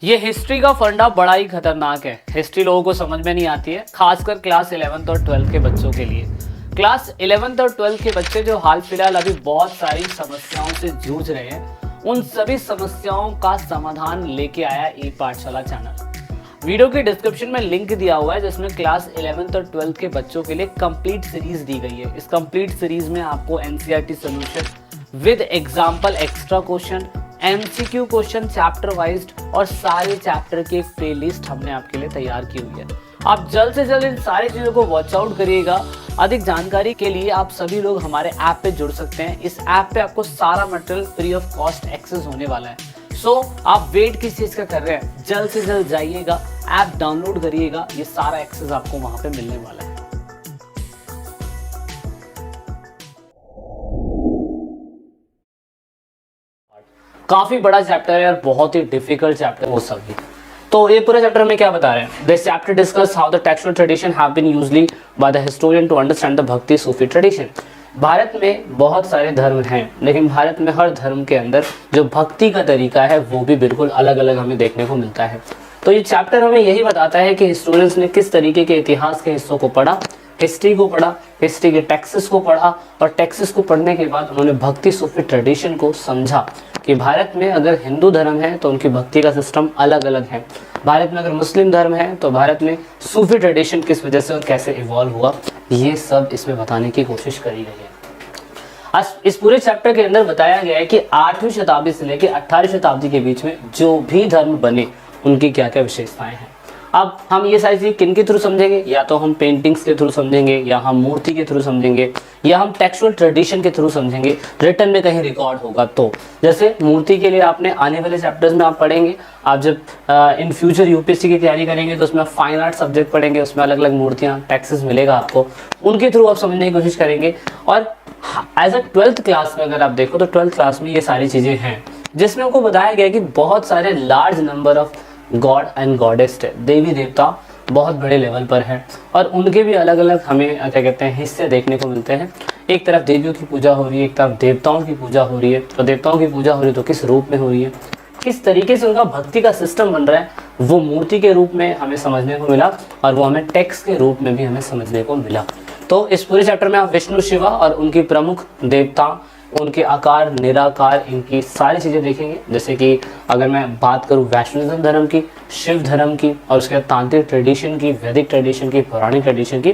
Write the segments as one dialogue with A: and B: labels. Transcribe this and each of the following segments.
A: ये हिस्ट्री का फंडा बड़ा ही खतरनाक है। हिस्ट्री लोगों को समझ में नहीं आती है, खासकर क्लास 11th और 12th के बच्चों के लिए। क्लास 11th और 12th के बच्चे जो हाल फिलहाल अभी बहुत सारी समस्याओं से जूझ रहे हैं, उन सभी समस्याओं का समाधान लेके आया ई पाठशाला चैनल। वीडियो के डिस्क्रिप्शन में लिंक दिया हुआ है जिसमें क्लास 11th और 12th के बच्चों के लिए कंप्लीट सीरीज दी गई है। इस कंप्लीट सीरीज में आपको NCERT solution with example, extra question, MCQ question chapter wise और सारे चैप्टर की एक प्लेलिस्ट हमने आपके लिए तैयार की हुई है। आप जल्द से जल्द इन सारी चीज़ों को वॉच आउट करिएगा। अधिक जानकारी के लिए आप सभी लोग हमारे ऐप पे जुड़ सकते हैं। इस ऐप पे आपको सारा material free of cost access होने वाला है। सो आप वेट किस चीज़ का कर रहे हैं, जल्द से जल्द जाइएगा, ऐप डाउनलोड करिएगा, ये सारा एक्सेस आपको वहाँ पे मिलने वाला है। काफी बड़ा चैप्टर है और बहुत ही डिफिकल्ट चैप्टर वो सभी। तो ये पूरे चैप्टर में क्या बता रहे हैं? This chapter discuss how the textual tradition have been usually by the historian to understand the bhakti Sufi tradition. Bharat में बहुत सारे धर्म हैं, लेकिन भारत में हर धर्म के अंदर जो भक्ति का तरीका है वो भी बिल्कुल अलग अलग हमें देखने को मिलता है। तो ये चैप्टर हमें यही बताता है कि हिस्टोरियंस ने किस तरीके के इतिहास के हिस्सों को पढ़ा, हिस्ट्री को पढ़ा, हिस्ट्री के टेक्सेस को पढ़ा, और टेक्सेस को पढ़ने के बाद उन्होंने भक्ति सूफी ट्रेडिशन को समझा कि भारत में अगर हिंदू धर्म है तो उनकी भक्ति का सिस्टम अलग अलग है, भारत में अगर मुस्लिम धर्म है तो भारत में सूफी ट्रेडिशन किस वजह से और कैसे इवॉल्व हुआ, ये सब इसमें बताने की कोशिश करी गई है। आज इस पूरे चैप्टर के अंदर बताया गया है कि 8वीं शताब्दी से लेकर 18वीं शताब्दी के बीच में जो भी धर्म बने उनकी क्या क्या विशेषताएं हैं। अब हम ये सारी चीज़ किन के थ्रू समझेंगे? या तो हम पेंटिंग्स के थ्रू समझेंगे, या हम मूर्ति के थ्रू समझेंगे, या हम टेक्सचुअल ट्रेडिशन के थ्रू समझेंगे, रिटर्न में कहीं रिकॉर्ड होगा तो। जैसे मूर्ति के लिए आपने आने वाले चैप्टर्स में आप पढ़ेंगे, आप जब इन फ्यूचर यूपीएससी की तैयारी करेंगे तो उसमें फाइन आर्ट सब्जेक्ट पढ़ेंगे, उसमें अलग अलग मूर्तियाँ टेक्सेस मिलेगा आपको, उनके थ्रू आप समझने की कोशिश करेंगे। और एज अ 12th क्लास में अगर आप देखो तो 12th क्लास में ये सारी चीज़ें हैं जिसमें आपको बताया गया कि बहुत सारे large number of god and goddess, देवी देवता बहुत बड़े लेवल पर हैं और उनके भी अलग अलग हमें क्या कहते हैं हिस्से देखने को मिलते हैं। एक तरफ देवियों की पूजा हो रही है, एक तरफ देवताओं की पूजा हो रही है। तो देवताओं की पूजा हो रही है तो किस रूप में हो रही है, किस तरीके से उनका भक्ति का सिस्टम बन रहा है, वो मूर्ति के रूप में हमें समझने को मिला और वो हमें टेक्स्ट के रूप में भी हमें समझने को मिला। तो इस पूरे चैप्टर में आप विष्णु शिवा और उनकी प्रमुख देवता, उनके आकार, निराकार, इनकी सारी चीज़ें देखेंगे। जैसे कि अगर मैं बात करूँ वैष्णविज्म धर्म की, शिव धर्म की, और उसके बाद तांत्रिक ट्रेडिशन की, वैदिक ट्रेडिशन की, पौराणिक ट्रेडिशन की।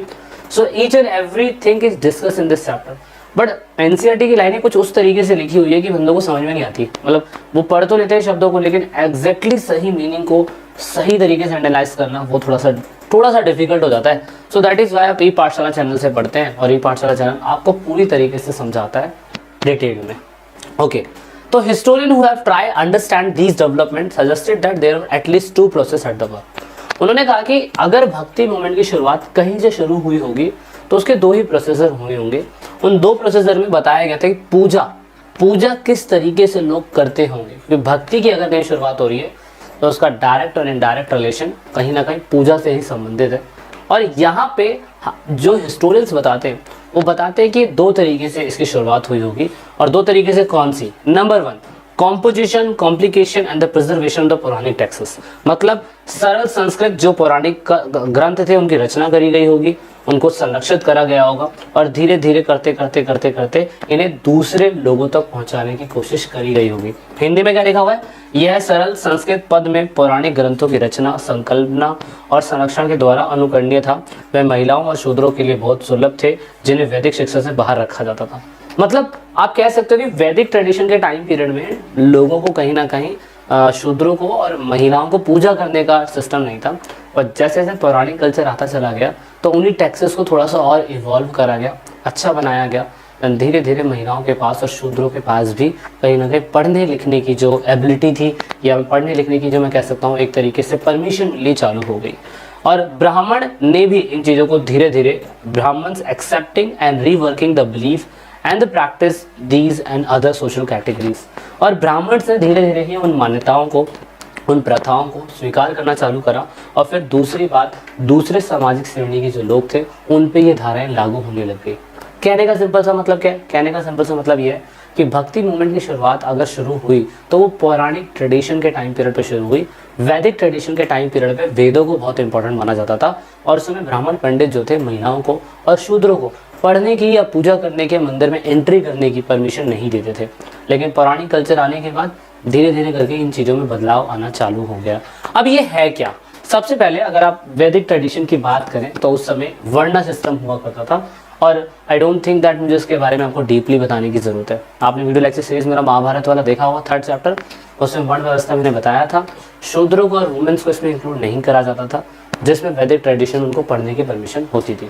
A: So each and everything is discuss in this chapter. But NCERT की लाइनें कुछ उस तरीके से लिखी हुई है कि बंदों को समझ में नहीं आती। मतलब वो पढ़ तो लेते हैं शब्दों को, लेकिन एग्जैक्टली सही मीनिंग को सही तरीके से एनालाइज करना वो थोड़ा सा डिफिकल्ट हो जाता है। सो दैट इज़ वाई आप ई पाठशाला चैनल से पढ़ते हैं और ई पाठशाला चैनल आपको पूरी तरीके से समझाता है डिटेल में। ओके, तो historian who have try understand these development suggested that there are at least 2 process at the work. उन्होंने कहा कि अगर भक्ति मूवमेंट की शुरुआत कहीं से शुरू हुई होगी तो उसके 2 ही प्रोसेसर हुए होंगे। उन 2 प्रोसेसर में बताया गया था कि पूजा किस तरीके से लोग करते होंगे, क्योंकि भक्ति की अगर कहीं शुरुआत हो रही है तो उसका डायरेक्ट और इनडायरेक्ट रिलेशन कहीं ना कहीं पूजा से ही संबंधित है। और यहाँ पे जो हिस्टोरियंस बताते हैं वो बताते हैं कि 2 तरीके से इसकी शुरुआत हुई होगी। और 2 तरीके से कौन सी? Number 1, composition, complication and the preservation of the पौराणिक टेक्स्ट्स। मतलब सरल संस्कृत जो पौराणिक ग्रंथ थे उनकी रचना करी गई होगी, उनको संरक्षित करा गया होगा और धीरे धीरे करते इन्हें दूसरे लोगों तक पहुंचाने की कोशिश करी गई होगी। हिंदी में क्या लिखा हुआ है? यह सरल संस्कृत पद में पौराणिक ग्रंथों की रचना, संकल्पना और संरक्षण के द्वारा अनुकरणीय था। वह महिलाओं और शूद्रों के लिए बहुत सुलभ थे जिन्हें वैदिक शिक्षा से बाहर रखा जाता था। मतलब आप कह सकते हो कि वैदिक ट्रेडिशन के टाइम पीरियड में लोगों को कहीं ना कहीं शूद्रों को और महिलाओं को पूजा करने का सिस्टम नहीं था। और जैसे जैसे पौराणिक कल्चर आता चला गया तो उन्हीं टेक्सेस को थोड़ा सा और इवॉल्व करा गया, अच्छा बनाया गया। धीरे धीरे महिलाओं के पास और शूद्रों के पास भी कहीं ना कहीं पढ़ने लिखने की जो एबिलिटी थी, या पढ़ने लिखने की जो मैं कह सकता हूँ एक तरीके से परमिशन मिलनी चालू हो गई। और ब्राह्मण ने भी इन चीज़ों को धीरे धीरे, brahmans accepting and reworking the belief and the practice these and other social categories. और ब्राह्मण्स ने धीरे धीरे ही उन मान्यताओं को, उन प्रथाओं को स्वीकार करना चालू करा। और फिर दूसरी बात, दूसरे सामाजिक श्रेणी के जो लोग थे उन पे ये धाराएं लागू होने लग गई। कहने का सिंपल सा मतलब क्या है? कहने का सिंपल सा मतलब ये है कि भक्ति मूवमेंट की शुरुआत अगर शुरू हुई तो वो पौराणिक ट्रेडिशन के टाइम पीरियड पे शुरू हुई। वैदिक ट्रेडिशन के टाइम पीरियड पे वेदों को बहुत इंपॉर्टेंट माना जाता था और उस समय ब्राह्मण पंडित जो थे महिलाओं को और शूद्रों को पढ़ने की या पूजा करने के मंदिर में एंट्री करने की परमिशन नहीं देते थे। लेकिन पौराणिक कल्चर आने के बाद धीरे धीरे करके इन चीज़ों में बदलाव आना चालू हो गया। अब ये है क्या? सबसे पहले अगर आप वैदिक ट्रेडिशन की बात करें तो उस समय वर्ण सिस्टम हुआ करता था और आई डोंट थिंक दैट मुझे इसके बारे में आपको डीपली बताने की ज़रूरत है। आपने वीडियो लेक्चर सीरीज मेरा महाभारत वाला देखा होगा 3rd चैप्टर, उसमें वर्ण व्यवस्था मैंने बताया था। शूद्रों को और वुमेन्स को इसमें इंक्लूड नहीं करा जाता था, जिसमें वैदिक ट्रेडिशन उनको पढ़ने की परमिशन होती थी।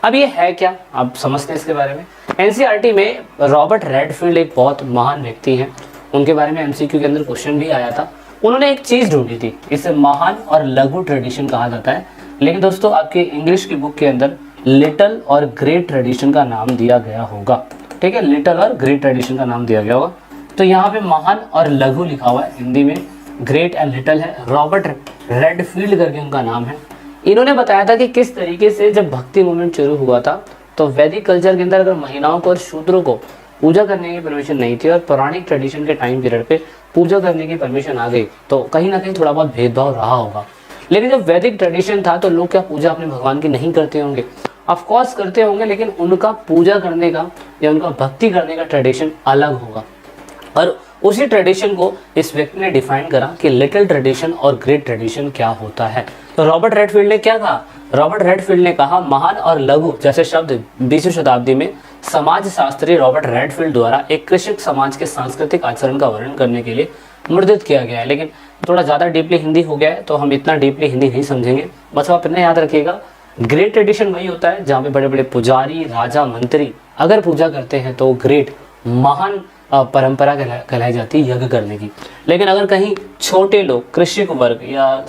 A: अब ये है क्या, आप समझते हैं इसके बारे में। एनसीईआरटी में रॉबर्ट रेडफील्ड एक बहुत महान व्यक्ति हैं, उनके बारे में एमसीक्यू के अंदर क्वेश्चन भी आया था। उन्होंने एक चीज़ ढूंढी थी, इसे महान और लघु ट्रेडिशन कहा जाता है। लेकिन दोस्तों आपके इंग्लिश की बुक के अंदर लिटल और ग्रेट ट्रेडिशन का नाम दिया गया होगा, ठीक है, लिटल और ग्रेट ट्रेडिशन का नाम दिया गया होगा। तो यहाँ पे महान और लघु लिखा हुआ है, हिंदी में ग्रेट एंड लिटल है। रॉबर्ट रेडफील्ड करके उनका नाम है। इन्होंने बताया था कि किस तरीके से जब भक्ति मूवमेंट शुरू हुआ था तो वैदिक कल्चर के अंदर अगर महिलाओं को और शूद्रों को पूजा करने की परमिशन नहीं थी और पौराणिक ट्रेडिशन के टाइम पीरियड पे पूजा करने की परमिशन आ गई तो कहीं ना कहीं थोड़ा बहुत भेदभाव रहा होगा। लेकिन जब वैदिक ट्रेडिशन था तो लोग क्या पूजा अपने भगवान की नहीं करते होंगे? ऑफकोर्स करते होंगे, लेकिन उनका पूजा करने का या उनका भक्ति करने का ट्रेडिशन अलग होगा। और उसी ट्रेडिशन को इस व्यक्ति ने डिफाइन करा कि लिटिल ट्रेडिशन और ग्रेट ट्रेडिशन क्या होता है। तो रॉबर्ट रेडफील्ड ने क्या कहा? रॉबर्ट रेडफील्ड ने कहा महान और लघु जैसे शब्द 20वीं शताब्दी में समाजशास्त्री रॉबर्ट रेडफील्ड द्वारा एक कृषक समाज के सांस्कृतिक आचरण का वर्णन करने के लिए मुद्रित किया गया है। लेकिन थोड़ा ज़्यादा डीपली हिंदी हो गया है तो हम इतना डीपली हिंदी नहीं समझेंगे। बस आप इतना याद रखिएगा, ग्रेट ट्रेडिशन वही होता है जहाँ पे बड़े बड़े पुजारी, राजा, मंत्री अगर पूजा करते हैं तो ग्रेट महान परंपरा कहलाई जाती है यज्ञ करने की। लेकिन अगर कहीं छोटे लोग, कृषक वर्ग या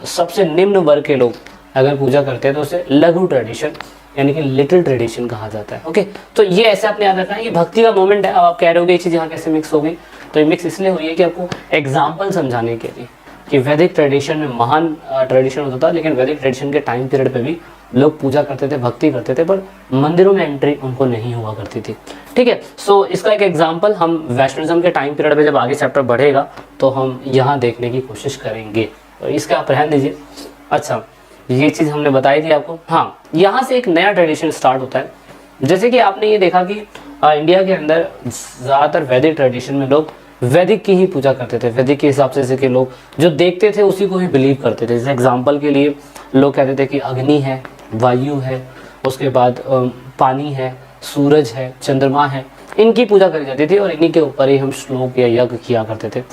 A: सबसे निम्न वर्ग के लोग अगर पूजा करते हैं तो उसे लघु ट्रेडिशन यानी कि लिटिल ट्रेडिशन कहा जाता है। ओके, तो ये ऐसे आपने याद रखना है। ये भक्ति का मोमेंट है। अब आप कह रहे हो ये चीज़ यहाँ कैसे मिक्स हो गई? तो ये मिक्स इसलिए हुई है कि आपको एग्जाम्पल समझाने के लिए कि वैदिक ट्रेडिशन में महान ट्रेडिशन होता था, लेकिन वैदिक ट्रेडिशन के टाइम पीरियड पे भी लोग पूजा करते थे, भक्ति करते थे, पर मंदिरों में एंट्री उनको नहीं हुआ करती थी। ठीक है, सो इसका एक एग्जाम्पल हम वैष्णविज्म के टाइम पीरियड में जब आगे चैप्टर बढ़ेगा तो हम यहाँ देखने की कोशिश करेंगे। तो इसका आप रहन दीजिए। अच्छा, ये चीज़ हमने बताई थी आपको। हाँ, यहाँ से एक नया ट्रेडिशन स्टार्ट होता है। जैसे कि आपने ये देखा कि इंडिया के अंदर ज़्यादातर वैदिक ट्रेडिशन में लोग वैदिक की ही पूजा करते थे। वैदिक के हिसाब से जैसे कि लोग जो देखते थे उसी को ही बिलीव करते थे। जैसे एग्जाम्पल के लिए लोग कहते थे कि अग्नि है, वायु है, उसके बाद पानी है, सूरज है, चंद्रमा है, इनकी पूजा करी जाती थी और इन्हीं के ऊपर ही हम श्लोक या यज्ञ किया करते थे।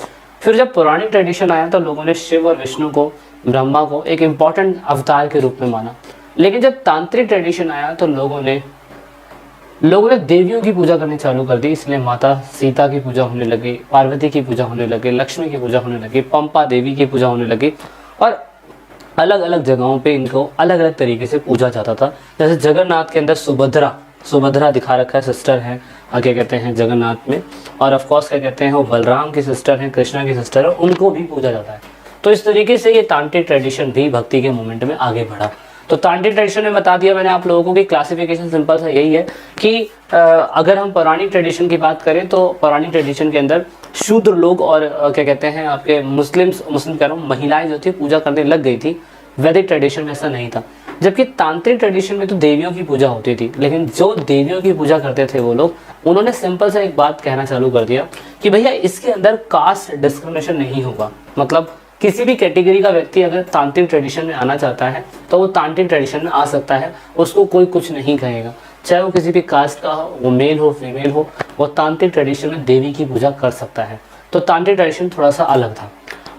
A: फिर जब पौराणिक ट्रेडिशन आया तो लोगों ने शिव और विष्णु को, ब्रह्मा को एक इम्पॉर्टेंट अवतार के रूप में माना। लेकिन जब तांत्रिक ट्रेडिशन आया तो लोगों ने देवियों की पूजा करनी चालू कर दी। इसलिए माता सीता की पूजा होने लगी, पार्वती की पूजा होने लगी, लक्ष्मी की पूजा होने लगी, पंपा देवी की पूजा होने लगी और अलग अलग जगहों पे इनको अलग अलग तरीके से पूजा जाता था। जैसे जगन्नाथ के अंदर सुभद्रा दिखा रखा है, सिस्टर है, क्या कहते हैं जगन्नाथ में, और ऑफकोर्स क्या कहते हैं वो बलराम की सिस्टर हैं, कृष्णा की सिस्टर है, उनको भी पूजा जाता है। तो इस तरीके से ये तांत्रिक ट्रेडिशन भी भक्ति के मोमेंट में आगे बढ़ा। तो तांत्रिक ट्रेडिशन में बता दिया मैंने आप लोगों को कि क्लासिफिकेशन सिंपल सा यही है कि अगर हम पौराणिक ट्रेडिशन की बात करें तो पौराणिक ट्रेडिशन के अंदर शूद्र लोग और क्या कहते हैं आपके मुस्लिम कह रहा हूँ महिलाएं जो थी पूजा करने लग गई थी। वैदिक ट्रेडिशन में ऐसा नहीं था। जबकि तांत्रिक ट्रेडिशन में तो देवियों की पूजा होती थी, लेकिन जो देवियों की पूजा करते थे वो लोग, उन्होंने सिंपल सा एक बात कहना चालू कर दिया कि भैया इसके अंदर कास्ट डिस्क्रिमिनेशन नहीं होगा। मतलब किसी भी कैटेगरी का व्यक्ति अगर तांत्रिक ट्रेडिशन में आना चाहता है तो वो तांत्रिक ट्रेडिशन में आ सकता है, उसको कोई कुछ नहीं कहेगा। चाहे वो किसी भी कास्ट का हो, वो मेल हो फीमेल हो, वो तांत्रिक ट्रेडिशन में देवी की पूजा कर सकता है। तो तांत्रिक ट्रेडिशन थोड़ा सा अलग था।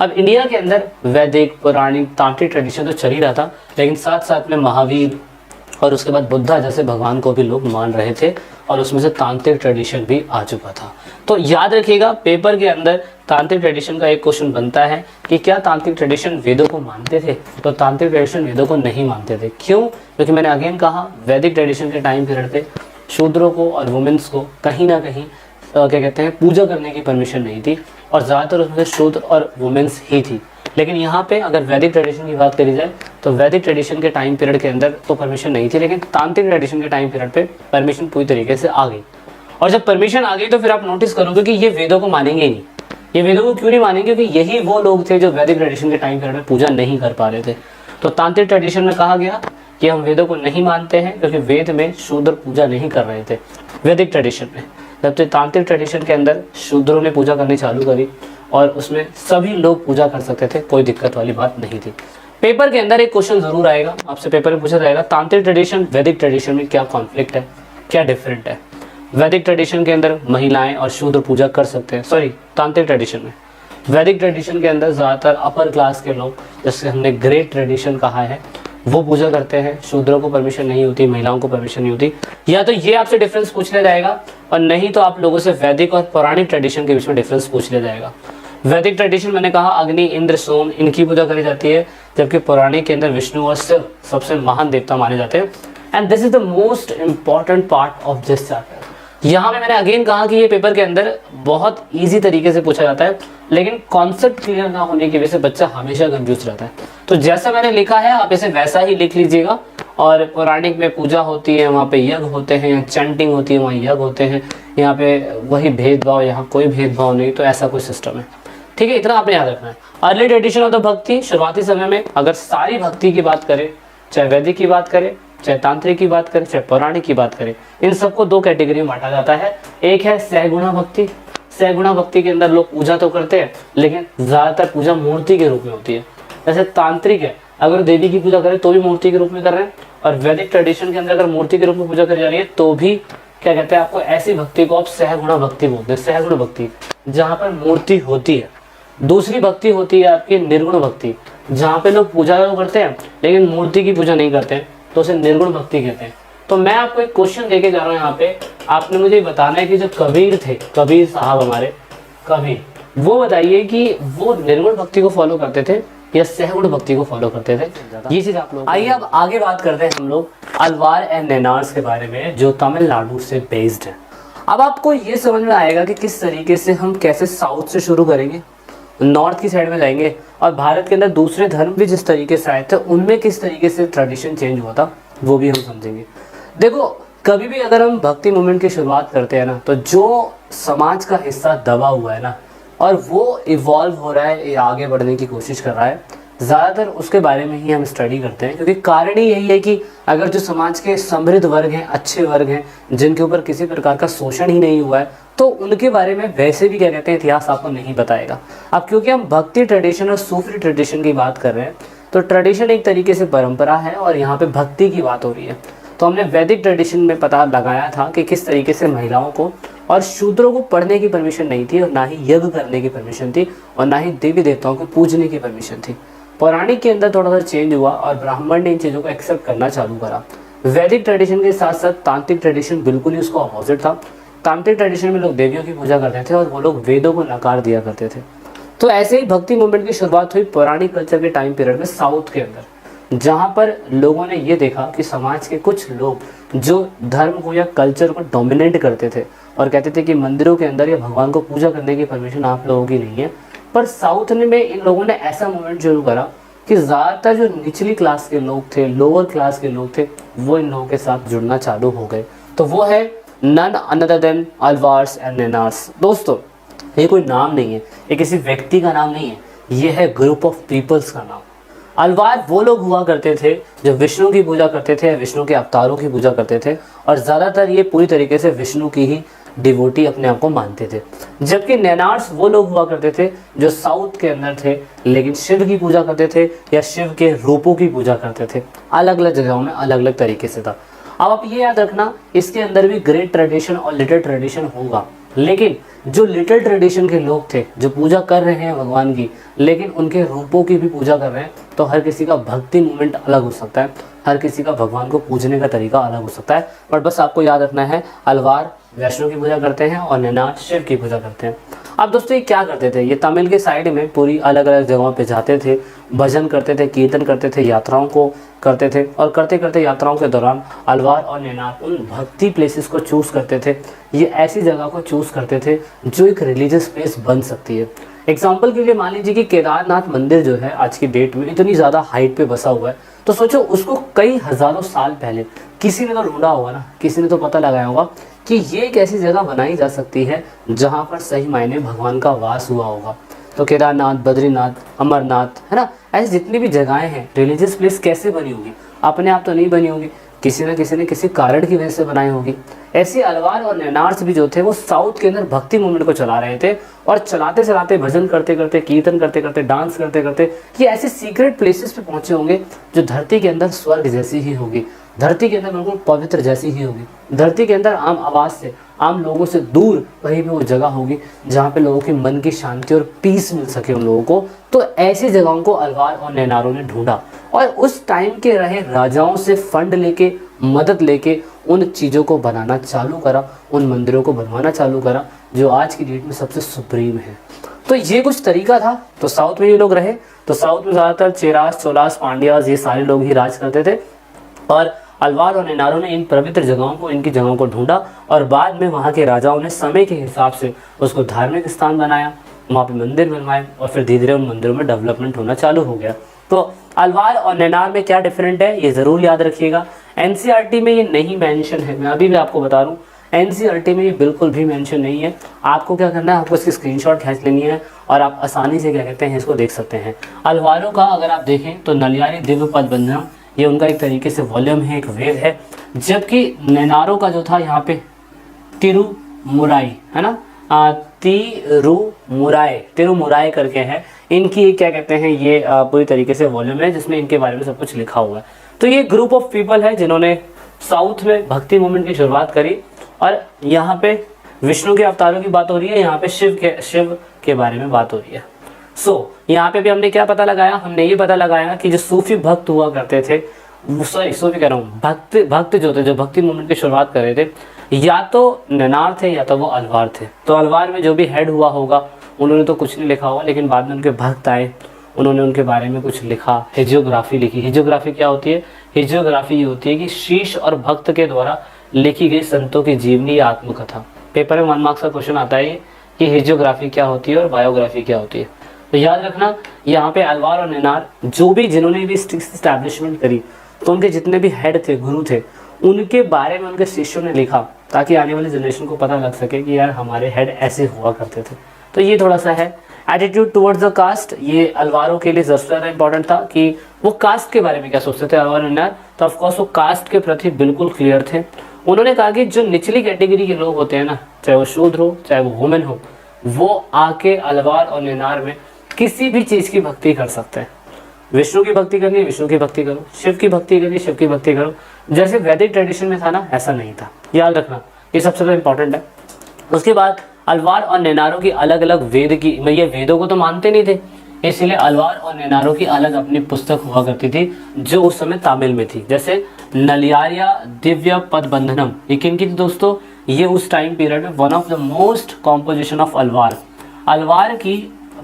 A: अब इंडिया के अंदर वैदिक, पौराणिक, तांत्रिक ट्रेडिशन तो चल ही रहा था, लेकिन साथ साथ में महावीर और उसके बाद बुद्धा जैसे भगवान को भी लोग मान रहे थे और उसमें से तांत्रिक ट्रेडिशन भी आ चुका था। तो याद रखिएगा, पेपर के अंदर तांत्रिक ट्रेडिशन का एक क्वेश्चन बनता है कि क्या तांत्रिक ट्रेडिशन वेदों को मानते थे? तो तांत्रिक ट्रेडिशन वेदों को नहीं मानते थे। क्यों? क्योंकि मैंने अगेन कहा वैदिक ट्रेडिशन के टाइम पीरियड पे शूद्रों को और वुमेन्स को कहीं ना कहीं क्या कहते हैं पूजा करने की परमिशन नहीं थी और ज़्यादातर उसमें शूद्र और वुमेन्स ही थी। लेकिन यहाँ पे अगर वैदिक ट्रेडिशन की बात करी जाए तो वैदिक ट्रेडिशन के टाइम पीरियड के अंदर तो परमिशन नहीं थी, लेकिन तांत्रिक ट्रेडिशन के टाइम पीरियड पे परमिशन पूरी तरीके से आ गई। और जब परमिशन आ गई तो फिर आप नोटिस करोगे कि ये वेदों को मानेंगे ही नहीं। ये वेदों को क्यों नहीं मानेंगे? क्योंकि यही वो लोग थे जो वैदिक ट्रेडिशन के टाइम पीरियड में पूजा नहीं कर पा रहे थे। तो तांत्रिक ट्रेडिशन में कहा गया कि हम वेदों को नहीं मानते हैं क्योंकि वेद में शूद्र पूजा नहीं कर रहे थे वैदिक ट्रेडिशन में। जब तांत्रिक ट्रेडिशन के अंदर शूद्रों ने पूजा करनी चालू करी और उसमें सभी लोग पूजा कर सकते थे, कोई दिक्कत वाली बात नहीं थी। पेपर के अंदर एक क्वेश्चन जरूर आएगा, आपसे पेपर में पूछा जाएगा तांत्रिक ट्रेडिशन वैदिक ट्रेडिशन में क्या कॉन्फ्लिक्ट है, क्या डिफरेंट है। वैदिक ट्रेडिशन के अंदर महिलाएं और शूद्र पूजा कर सकते हैं, सॉरी तांत्रिक ट्रेडिशन में। वैदिक ट्रेडिशन के अंदर ज़्यादातर अपर क्लास के लोग, जैसे हमने ग्रेट ट्रेडिशन कहा है, वो पूजा करते हैं। शूद्रों को परमिशन नहीं होती, महिलाओं को परमिशन नहीं होती। या तो ये आपसे डिफरेंस पूछ लिया जाएगा और नहीं तो आप लोगों से वैदिक और पौराणिक ट्रेडिशन के बीच में डिफरेंस पूछ लिया जाएगा। वैदिक ट्रेडिशन मैंने कहा अग्नि, इंद्र, सोम इनकी पूजा करी जाती है, जबकि पौराणिक के अंदर विष्णु और शिव सबसे महान देवता माने जाते हैं। And this is the most important part of this chapter. यहाँ पे मैंने अगेन कहा कि ये पेपर के अंदर बहुत इजी तरीके से पूछा जाता है, लेकिन कॉन्सेप्ट क्लियर ना होने की वजह से बच्चा हमेशा कंफ्यूज रहता है। तो जैसा मैंने लिखा है आप इसे वैसा ही लिख लीजिएगा। और पौराणिक में पूजा होती है, वहाँ पे यज्ञ होते हैं, चैंटिंग होती है, वहाँ यज्ञ होते हैं। यहाँ पे वही भेदभाव, यहाँ कोई भेदभाव नहीं। तो ऐसा कोई सिस्टम है, ठीक है, इतना आपने याद रखना है। अर्ली ट्रेडिशन ऑफ द भक्ति, शुरुआती समय में अगर सारी भक्ति की बात करें, चाहे वैदिक की बात करें, चाहे तांत्रिक की बात करें, चाहे पौराणिक की बात करें, इन सबको दो कैटेगरी में बांटा जाता है। एक है सहगुणा भक्ति। सहगुणा भक्ति के अंदर लोग पूजा तो करते हैं, लेकिन ज्यादातर पूजा मूर्ति के रूप में होती है। जैसे तांत्रिक है, अगर देवी की पूजा करें तो भी मूर्ति के रूप में कर रहे हैं, और वैदिक ट्रेडिशन के अंदर अगर मूर्ति के रूप में पूजा करी जा रही है तो भी क्या कहते हैं, आपको ऐसी भक्ति को आप सहगुणा भक्ति बोलते हैं। सहगुण भक्ति जहाँ पर मूर्ति होती है। दूसरी भक्ति होती है आपकी निर्गुण भक्ति, जहाँ पे लोग पूजा तो करते हैं लेकिन मूर्ति की पूजा नहीं करते हैं, तो उसे निर्गुण भक्ति कहते हैं। तो मैं आपको एक क्वेश्चन देके जा रहा हूँ यहाँ पे, आपने मुझे बताना है कि जो कबीर थे, कबीर साहब हमारे कबीर, वो बताइए कि वो निर्गुण भक्ति को फॉलो करते थे या सहगुण भक्ति को फॉलो करते थे। ये चीज आप लोग, आइए अब आगे बात करते हैं हम लोग अलवार एंड नेनार्स के बारे में, जो तमिलनाडु से बेस्ड है। अब आपको ये समझ में आएगा कि किस तरीके से हम कैसे साउथ से शुरू करेंगे, नॉर्थ की साइड में जाएंगे, और भारत के अंदर दूसरे धर्म भी जिस तरीके से आए थे उनमें किस तरीके से ट्रेडिशन चेंज हुआ था, वो भी हम समझेंगे। देखो, कभी भी अगर हम भक्ति मूवमेंट की शुरुआत करते हैं ना, तो जो समाज का हिस्सा दबा हुआ है ना, और वो इवॉल्व हो रहा है या आगे बढ़ने की कोशिश कर रहा है, ज़्यादातर उसके बारे में ही हम स्टडी करते हैं। क्योंकि कारण ही यही है कि अगर जो समाज के समृद्ध वर्ग हैं, अच्छे वर्ग हैं, जिनके ऊपर किसी प्रकार का शोषण ही नहीं हुआ है, तो उनके बारे में वैसे भी क्या कहते हैं, इतिहास आपको नहीं बताएगा। अब क्योंकि हम भक्ति ट्रेडिशन और सूफी ट्रेडिशन की बात कर रहे हैं, तो ट्रेडिशन एक तरीके से परंपरा है और यहाँ पे भक्ति की बात हो रही है। तो हमने वैदिक ट्रेडिशन में पता लगाया था कि किस तरीके से महिलाओं को और शूद्रों को पढ़ने की परमिशन नहीं थी, और ना ही यज्ञ करने की परमिशन थी, और ना ही देवी देवताओं को पूजने की परमिशन थी। पौराणिक के अंदर थोड़ा सा चेंज हुआ और ब्राह्मण ने इन चीज़ों को एक्सेप्ट करना चालू करा। वैदिक ट्रेडिशन के साथ साथ तांत्रिक ट्रेडिशन बिल्कुल ही उसको अपोजिट था। तांत्रिक ट्रेडिशन में लोग देवियों की पूजा करते थे और वो लोग वेदों को नकार दिया करते थे। तो ऐसे ही भक्ति मूवमेंट की शुरुआत हुई पौराणिक कल्चर के टाइम पीरियड में साउथ के अंदर, जहाँ पर लोगों ने ये देखा कि समाज के कुछ लोग जो धर्म को या कल्चर को डोमिनेट करते थे और कहते थे कि मंदिरों के अंदर या भगवान को पूजा करने की परमिशन आप लोगों की नहीं है। पर साउथ में इन लोगों ने ऐसा मूवमेंट शुरू करा कि ज़्यादातर जो निचली क्लास के लोग थे, लोअर क्लास के लोग थे, वो इन लोगों के साथ जुड़ना चालू हो गए। तो वो है none another then Alvars and नेनार्स। दोस्तों, ये कोई नाम नहीं है, ये किसी व्यक्ति का नाम नहीं है, ये है ग्रुप ऑफ पीपल्स का नाम। अलवार वो लोग हुआ करते थे जो विष्णु की पूजा करते थे, विष्णु के अवतारों की पूजा करते थे, और ज़्यादातर ये पूरी तरीके से विष्णु की ही डिवोटी अपने आप को मानते थे। जबकि नेनार्स वो लोग हुआ करते थे जो साउथ के अंदर थे, लेकिन शिव की पूजा करते थे या शिव के रूपों की पूजा करते थे। अलग अलग जगहों में अलग अलग तरीके से था। अब आप ये याद रखना, इसके अंदर भी ग्रेट ट्रेडिशन और लिटिल ट्रेडिशन होगा, लेकिन जो लिटिल ट्रेडिशन के लोग थे जो पूजा कर रहे हैं भगवान की, लेकिन उनके रूपों की भी पूजा कर रहे हैं, तो हर किसी का भक्ति मूवमेंट अलग हो सकता है, हर किसी का भगवान को पूजने का तरीका अलग हो सकता है। पर बस आपको याद रखना है, अलवार वैष्णो की पूजा करते हैं और नेनार शिव की पूजा करते हैं। अब दोस्तों ये क्या करते थे, ये तमिल के साइड में पूरी अलग अलग जगहों पे जाते थे, भजन करते थे, कीर्तन करते थे, यात्राओं को करते थे, और करते करते यात्राओं के दौरान अलवार और नेनार उन भक्ति प्लेसेस को चूज़ करते थे। ये ऐसी जगह को चूज़ करते थे जो एक रिलीजियस प्लेस बन सकती है। एग्जाम्पल के लिए मान लीजिए कि केदारनाथ मंदिर जो है आज की डेट में इतनी ज़्यादा हाइट पे बसा हुआ है, तो सोचो उसको कई हज़ारों साल पहले किसी ने तो ढूंढा होगा ना, किसी ने तो पता लगाया होगा कि ये एक ऐसी जगह बनाई जा सकती है जहाँ पर सही मायने भगवान का वास हुआ होगा। तो केदारनाथ, बद्रीनाथ, अमरनाथ, है ना, ऐसी जितनी भी जगहें हैं, रिलीजियस प्लेस कैसे बनी होगी? अपने आप तो नहीं बनी होगी, किसी न किसी ने किसी कारण की वजह से बनाई होगी। ऐसे अलवार और नैनार्स भी जो थे वो साउथ के अंदर भक्ति मूवमेंट को चला रहे थे, और चलाते चलाते, भजन करते करते, कीर्तन करते करते, डांस करते करते ये ऐसे सीक्रेट प्लेसेस पे पहुंचे होंगे जो धरती के अंदर स्वर्ग जैसी ही होगी, धरती के अंदर बिल्कुल पवित्र जैसी ही होगी, धरती के अंदर आम आवाज़ से, आम लोगों से दूर कहीं भी वो जगह होगी जहाँ पे लोगों की मन की शांति और पीस मिल सके उन लोगों को। तो ऐसी जगहों को अलवार और नैनारों ने ढूंढा, और उस टाइम के रहे राजाओं से फंड लेके, मदद लेके उन चीज़ों को बनाना चालू करा, उन मंदिरों को बनवाना चालू करा जो आज की डेट में सबसे सुप्रीम है। तो ये कुछ तरीका था। तो साउथ में ये लोग रहे, तो साउथ में ज़्यादातर चेरास, चोलास, पांड्यास, ये सारे लोग ही राज करते थे, और अलवार और नैनारों ने इन पवित्र जगहों को, इनकी जगहों को ढूंढा, और बाद में वहाँ के राजाओं ने समय के हिसाब से उसको धार्मिक स्थान बनाया, वहाँ पे मंदिर बनवाए, और फिर धीरे धीरे उन मंदिरों में डेवलपमेंट होना चालू हो गया। तो अलवार और नैनार में क्या डिफरेंट है ये ज़रूर याद रखिएगा। एनसीईआरटी में ये नहीं मेंशन है, मैं अभी भी आपको बता रहा हूँ, एनसीईआरटी में ये बिल्कुल भी मेंशन नहीं है। आपको क्या करना है, आपको इसकी स्क्रीनशॉट खींच लेनी है और आप आसानी से क्या कहते हैं इसको देख सकते हैं। अलवारों का अगर आप देखें तो नलियारी दिव्य पद बंधनम, ये उनका एक तरीके से वॉल्यूम है, एक वेद है। जबकि नैनारों का जो था यहाँ पे तिरुमुराई, है ना, तिरुमुराई करके है, इनकी क्या कहते हैं ये पूरी तरीके से वॉल्यूम है जिसमें इनके बारे में सब कुछ लिखा हुआ है। तो ये ग्रुप ऑफ पीपल है जिन्होंने साउथ में भक्ति मूवमेंट की शुरुआत करी, और यहाँ पे विष्णु के अवतारों की बात हो रही है, यहाँ पे शिव के बारे में बात हो रही है। यहाँ पे भी हमने क्या पता लगाया, हमने ये पता लगाया कि जो सूफी भक्त हुआ करते थे, सूफी कह रहा हूँ, भक्त जो थे, जो भक्ति मूवमेंट की शुरुआत कर रहे थे, या तो नैनार थे या तो वो अलवार थे। तो अलवार में जो भी हेड हुआ होगा उन्होंने तो कुछ नहीं लिखा होगा, लेकिन बाद में उनके भक्त आए, उन्होंने उनके बारे में कुछ लिखा, हेजियोग्राफी लिखी। हेजियोग्राफी क्या होती है? हेजियोग्राफी ये होती है कि शीश और भक्त के द्वारा लिखी गई संतों की जीवनी या आत्मकथा। पेपर में 1 मार्क्स का क्वेश्चन आता है कि हेजियोग्राफी क्या होती है और बायोग्राफी क्या होती है। तो याद रखना, यहाँ पे अलवार और नैनार जिन्होंने भी स्टैब्लिशमेंट करी, तो उनके जितने भी हेड थे, गुरु थे, उनके बारे में उनके शिष्यों ने लिखा, ताकि आने वाली जनरेशन को पता लग सके कि यार हमारे हेड ऐसे हुआ करते थे। तो ये थोड़ा सा है। एटीट्यूड टुवर्ड्स द कास्ट, ये अलवारों के लिए सबसे ज़्यादा इंपॉर्टेंट था कि वो कास्ट के बारे में क्या सोचते थे अलवार और नैनार। तो ऑफकोर्स वो कास्ट के प्रति बिल्कुल क्लियर थे। उन्होंने कहा कि जो निचली कैटेगरी के लोग होते हैं ना, चाहे वो शूद्र हो चाहे वो वुमेन हो, वो आके अलवार और नैनार में किसी भी चीज़ की भक्ति कर सकते हैं। विष्णु की भक्ति करनी है विष्णु की भक्ति करो, शिव की भक्ति करनी शिव की भक्ति करो। जैसे वैदिक ट्रेडिशन में था ना, ऐसा नहीं था, याद रखना, ये सबसे ज़्यादा इंपॉर्टेंट है। उसके बाद अलवार और नैनारों की अलग अलग वेद की, ये वेदों को तो मानते नहीं थे, इसलिए अलवार और नैनारों की अलग अपनी पुस्तक हुआ करती थी जो उस समय तमिल में थी। जैसे नलियारिया दिव्य पद बंधनम, ये किनकी थी दोस्तों? ये उस टाइम पीरियड में one of the most composition of Alvar की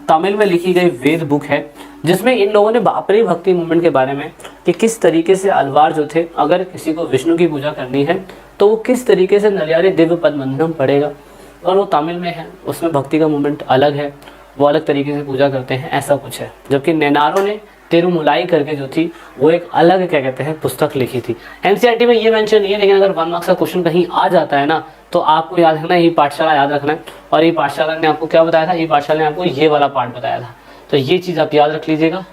A: तमिल में लिखी गई वेद बुक है, जिसमें इन लोगों ने अपनी भक्ति मूवमेंट के बारे में कि किस तरीके से अलवार जो थे, अगर किसी को विष्णु की पूजा करनी है तो वो किस तरीके से नलियारी दिव्य पद बंधनम पढ़ेगा, और वो तमिल में है, उसमें भक्ति का मूवमेंट अलग है, वो अलग तरीके से पूजा करते हैं, ऐसा कुछ है। जबकि नैनारों ने तिरुमुलाई करके जो थी वो एक अलग क्या कहते हैं पुस्तक लिखी थी। एनसीईआरटी में ये मेंशन नहीं है, लेकिन अगर 1 मार्क्स का क्वेश्चन कहीं आ जाता है ना, तो आपको याद रखना है, ये पाठशाला याद रखना है। और ये पाठशाला ने आपको क्या बताया था? ये पाठशाला ने आपको ये वाला पार्ट बताया था। तो ये चीज़ आप याद रख लीजिएगा,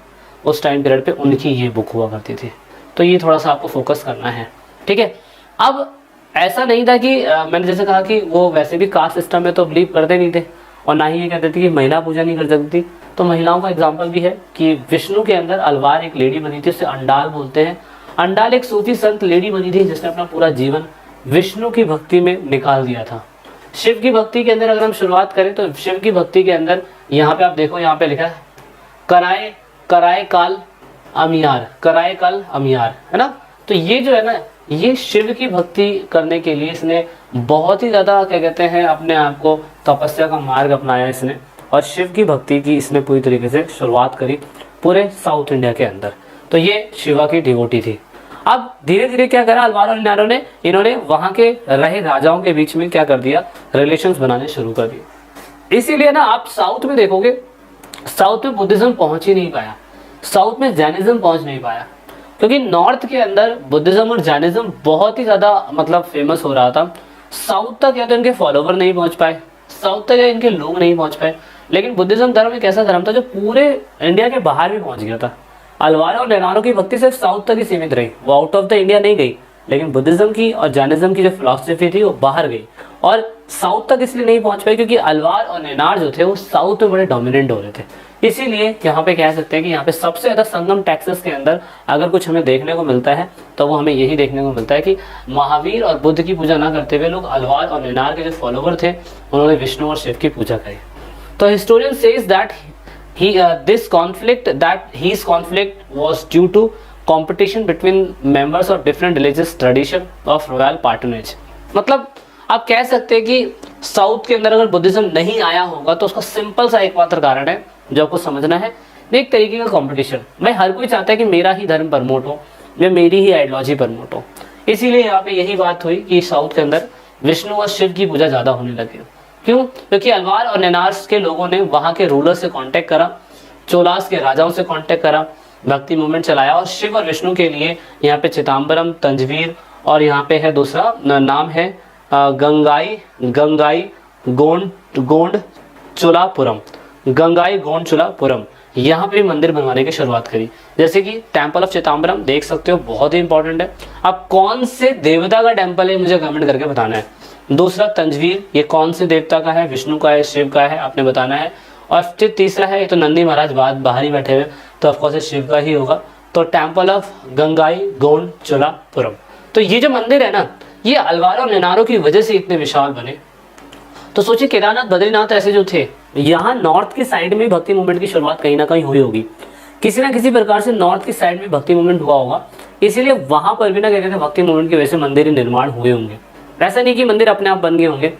A: उस टाइम पीरियड पे उनकी ये बुक हुआ करती थी। तो ये थोड़ा सा आपको फोकस करना है, ठीक है। अब ऐसा नहीं था कि मैंने जैसे कहा कि वो वैसे भी कास्ट सिस्टम में तो बिलीव करते नहीं थे, और ना ही ये कहते थे कि महिला पूजा नहीं कर सकती। तो महिलाओं का एग्जाम्पल भी है कि विष्णु के अंदर अलवार एक लेडी बनी थी, उसे अंडाल बोलते हैं। अंडाल एक सूफी संत लेडी बनी थी जिसने अपना पूरा जीवन विष्णु की भक्ति में निकाल दिया था। शिव की भक्ति के अंदर अगर हम शुरुआत करें तो शिव की भक्ति के अंदर यहाँ पे आप देखो, यहाँ पे लिखा है कराए काल अमियार, है ना। तो ये जो है ना, ये शिव की भक्ति करने के लिए इसने बहुत ही ज़्यादा क्या कहते हैं अपने आप को तपस्या का मार्ग अपनाया इसने, और शिव की भक्ति की इसने पूरी तरीके से शुरुआत करी पूरे साउथ इंडिया के अंदर। तो ये शिवा की डिवोटी थी। अब धीरे धीरे क्या करा अलवार और नैनारों ने, इन्होंने वहाँ के रहे राजाओं के बीच में क्या कर दिया, रिलेशंस बनाने शुरू कर दिए। इसीलिए ना आप साउथ में देखोगे, साउथ में बुद्धिज्म पहुँच ही नहीं पाया, साउथ में जैनिज्म पहुँच नहीं पाया, क्योंकि नॉर्थ के अंदर बुद्धिज्म और जैनिज्म बहुत ही ज़्यादा मतलब फेमस हो रहा था। साउथ तक या तो इनके फॉलोवर नहीं पहुंच पाए, साउथ तक या इनके लोग नहीं पहुंच पाए। लेकिन बुद्धिज्म धर्म एक ऐसा धर्म था जो पूरे इंडिया के बाहर भी पहुंच गया था। अलवार और लेनारो की भक्ति सिर्फ साउथ तक ही सीमित रही, वो आउट ऑफ द इंडिया नहीं गई। लेकिन बुद्धिज्म की और जैनिज्म की जो फिलॉसफी थी वो बाहर गई, और साउथ तक इसलिए नहीं पहुंच पाई क्योंकि अलवार और लेनार जो थे वो साउथ में बड़े डोमिनेंट हो रहे थे। इसीलिए यहाँ पे कह सकते हैं कि यहाँ पे सबसे ज्यादा संगम टेक्सास के अंदर अगर कुछ हमें देखने को मिलता है तो वो हमें यही देखने को मिलता है कि महावीर और बुद्ध की पूजा ना करते हुए लोग अलवार और लेनार के जो फॉलोवर थे उन्होंने विष्णु और शिव की पूजा करी। तो historian says that his conflict was due to competition between members of different religious tradition of royal patronage। मतलब आप कह सकते हैं कि साउथ के अंदर अगर बुद्धिज्म नहीं आया होगा तो उसका सिंपल सा एकमात्र कारण है जो आपको समझना है, एक तरीके का कंपटीशन। भाई हर कोई चाहता है कि मेरा ही धर्म प्रमोट हो या मेरी ही आइडियोलॉजी प्रमोट हो। इसीलिए यहाँ पे यही बात हुई कि साउथ के अंदर विष्णु और शिव की पूजा ज्यादा होने लगी। क्यों? क्योंकि अलवार और नेनार्स के लोगों ने वहां के रूलर से कांटेक्ट करा, चोलास के राजाओं से कांटेक्ट करा, भक्ति मूवमेंट चलाया, और शिव और विष्णु के लिए यहाँ पे चिदम्बरम, तंजवीर, और यहाँ पे है दूसरा नाम है गंगाई गोंड चोलापुरम, गंगाई गोंड चोलापुरम। यहाँ पे मंदिर बनवाने की शुरुआत करी। जैसे कि टेम्पल ऑफ चिदम्बरम देख सकते हो, बहुत ही इंपॉर्टेंट है। अब कौन से देवता का टेम्पल है मुझे कमेंट करके बताना है। दूसरा तंजवीर, ये कौन से देवता का है, विष्णु का है, शिव का है, आपने बताना है। और फिर तीसरा है, ये तो नंदी महाराज बाहर ही बैठे हुए, तो ऑफकोर्स शिव का ही होगा। तो टेम्पल ऑफ गंगाई गोंड चोलापुरम। तो ये जो मंदिर है ना, ये अलवार और लेनारो की वजह से इतने विशाल बने। तो सोचिए केदारनाथ, बद्रीनाथ ऐसे जो थे, यहाँ नॉर्थ की साइड में भक्ति मूवमेंट की शुरुआत कहीं ना कहीं हुई होगी, किसी ना किसी प्रकार से नॉर्थ की साइड में भक्ति मूवमेंट हुआ होगा। इसीलिए वहां पर भी ना क्या कहते हैं, भक्ति मूवमेंट की वजह से मंदिर निर्माण हुए होंगे। ऐसा नहीं कि मंदिर अपने आप बन गए होंगे,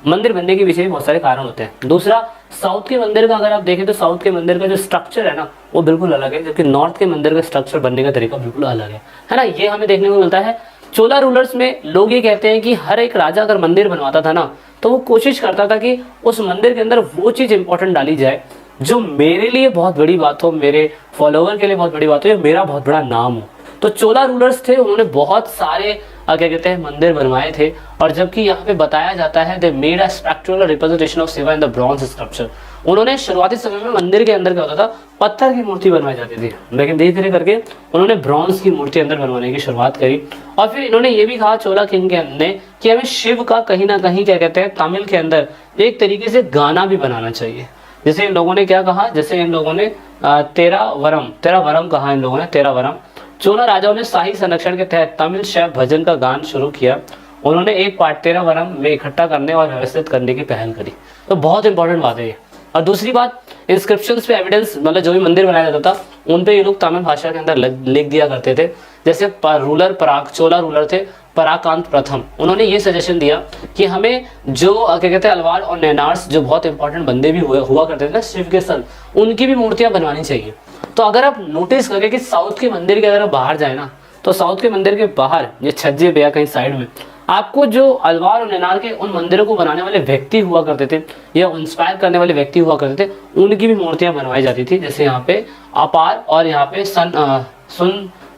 A: मंदिर बनने के पीछे भी बहुत सारे कारण होते हैं। दूसरा, साउथ के मंदिर का अगर आप देखें तो साउथ के मंदिर का जो स्ट्रक्चर है ना वो बिल्कुल अलग है, जबकि नॉर्थ के मंदिर का स्ट्रक्चर बनने का तरीका बिल्कुल अलग है ना। ये हमें देखने को मिलता है। चोला रूलर्स में लोग ये कहते हैं कि हर एक राजा अगर मंदिर बनवाता था ना तो वो कोशिश करता था कि उस मंदिर के अंदर वो चीज इंपॉर्टेंट डाली जाए जो मेरे लिए बहुत बड़ी बात हो, मेरे फॉलोवर के लिए बहुत बड़ी बात हो, या मेरा बहुत बड़ा नाम हो। तो चोला रूलर्स थे, उन्होंने बहुत सारे क्या कहते हैं मंदिर बनवाए थे। और जबकि यहाँ पे बताया जाता है they made a spectral representation of Shiva in the bronze sculpture. उन्होंने शुरुआती समय में मंदिर के अंदर क्या होता था, पत्थर की मूर्ति बनवाई जाती थी, लेकिन धीरे धीरे करके उन्होंने ब्रॉन्ज की मूर्ति अंदर बनवाने की शुरुआत करी। और फिर इन्होंने ये भी कहा चोला किंग के अंदर कि हमें शिव का कहीं ना कहीं क्या कहते हैं तमिल के अंदर एक तरीके से गाना भी बनाना चाहिए। जैसे इन लोगों ने क्या कहा, जैसे इन लोगों ने तेरा वरम कहा, इन लोगों ने तेरा वरम। चोला राजाओं ने शाही संरक्षण के तहत तमिल शैव भजन का गान शुरू किया। उन्होंने एक पार्ट तेरा वरम में इकट्ठा करने और व्यवस्थित करने की पहल करी। तो बहुत इंपॉर्टेंट बात है ये। और दूसरी बात, इंस्क्रिप्शंस पे एविडेंस, मतलब जो भी मंदिर बनाया जाता था उन पे ये लोग तमिल भाषा के अंदर लिख दिया करते थे। जैसे चोला रूलर थे पराकांत प्रथम, उन्होंने ये सजेशन दिया कि हमें जो क्या कहते हैं अलवार और नेनार्स जो बहुत इंपॉर्टेंट बंदे भी हुआ करते थे ना शिव के संग, उनकी भी मूर्तियां बनवानी चाहिए। तो अगर आप नोटिस करें कि साउथ के मंदिर के अगर आप बाहर जाए ना तो साउथ के मंदिर के बाहर ये छज्जे पे या कहीं साइड में आपको जो अलवार और नेनार के उन मंदिरों को बनाने वाले व्यक्ति हुआ करते थे या इंस्पायर करने वाले व्यक्ति हुआ करते थे, उनकी भी मूर्तियां बनवाई जाती थी। जैसे यहाँ पे अपार और यहाँ पे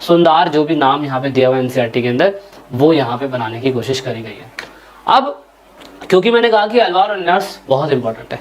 A: सुंदार जो भी नाम यहाँ पे दिया हुआ एनसीईआरटी के अंदर, वो यहाँ पे बनाने की कोशिश करी गई है। अब क्योंकि मैंने कहा कि अलवार और नेनार्स बहुत इंपॉर्टेंट है,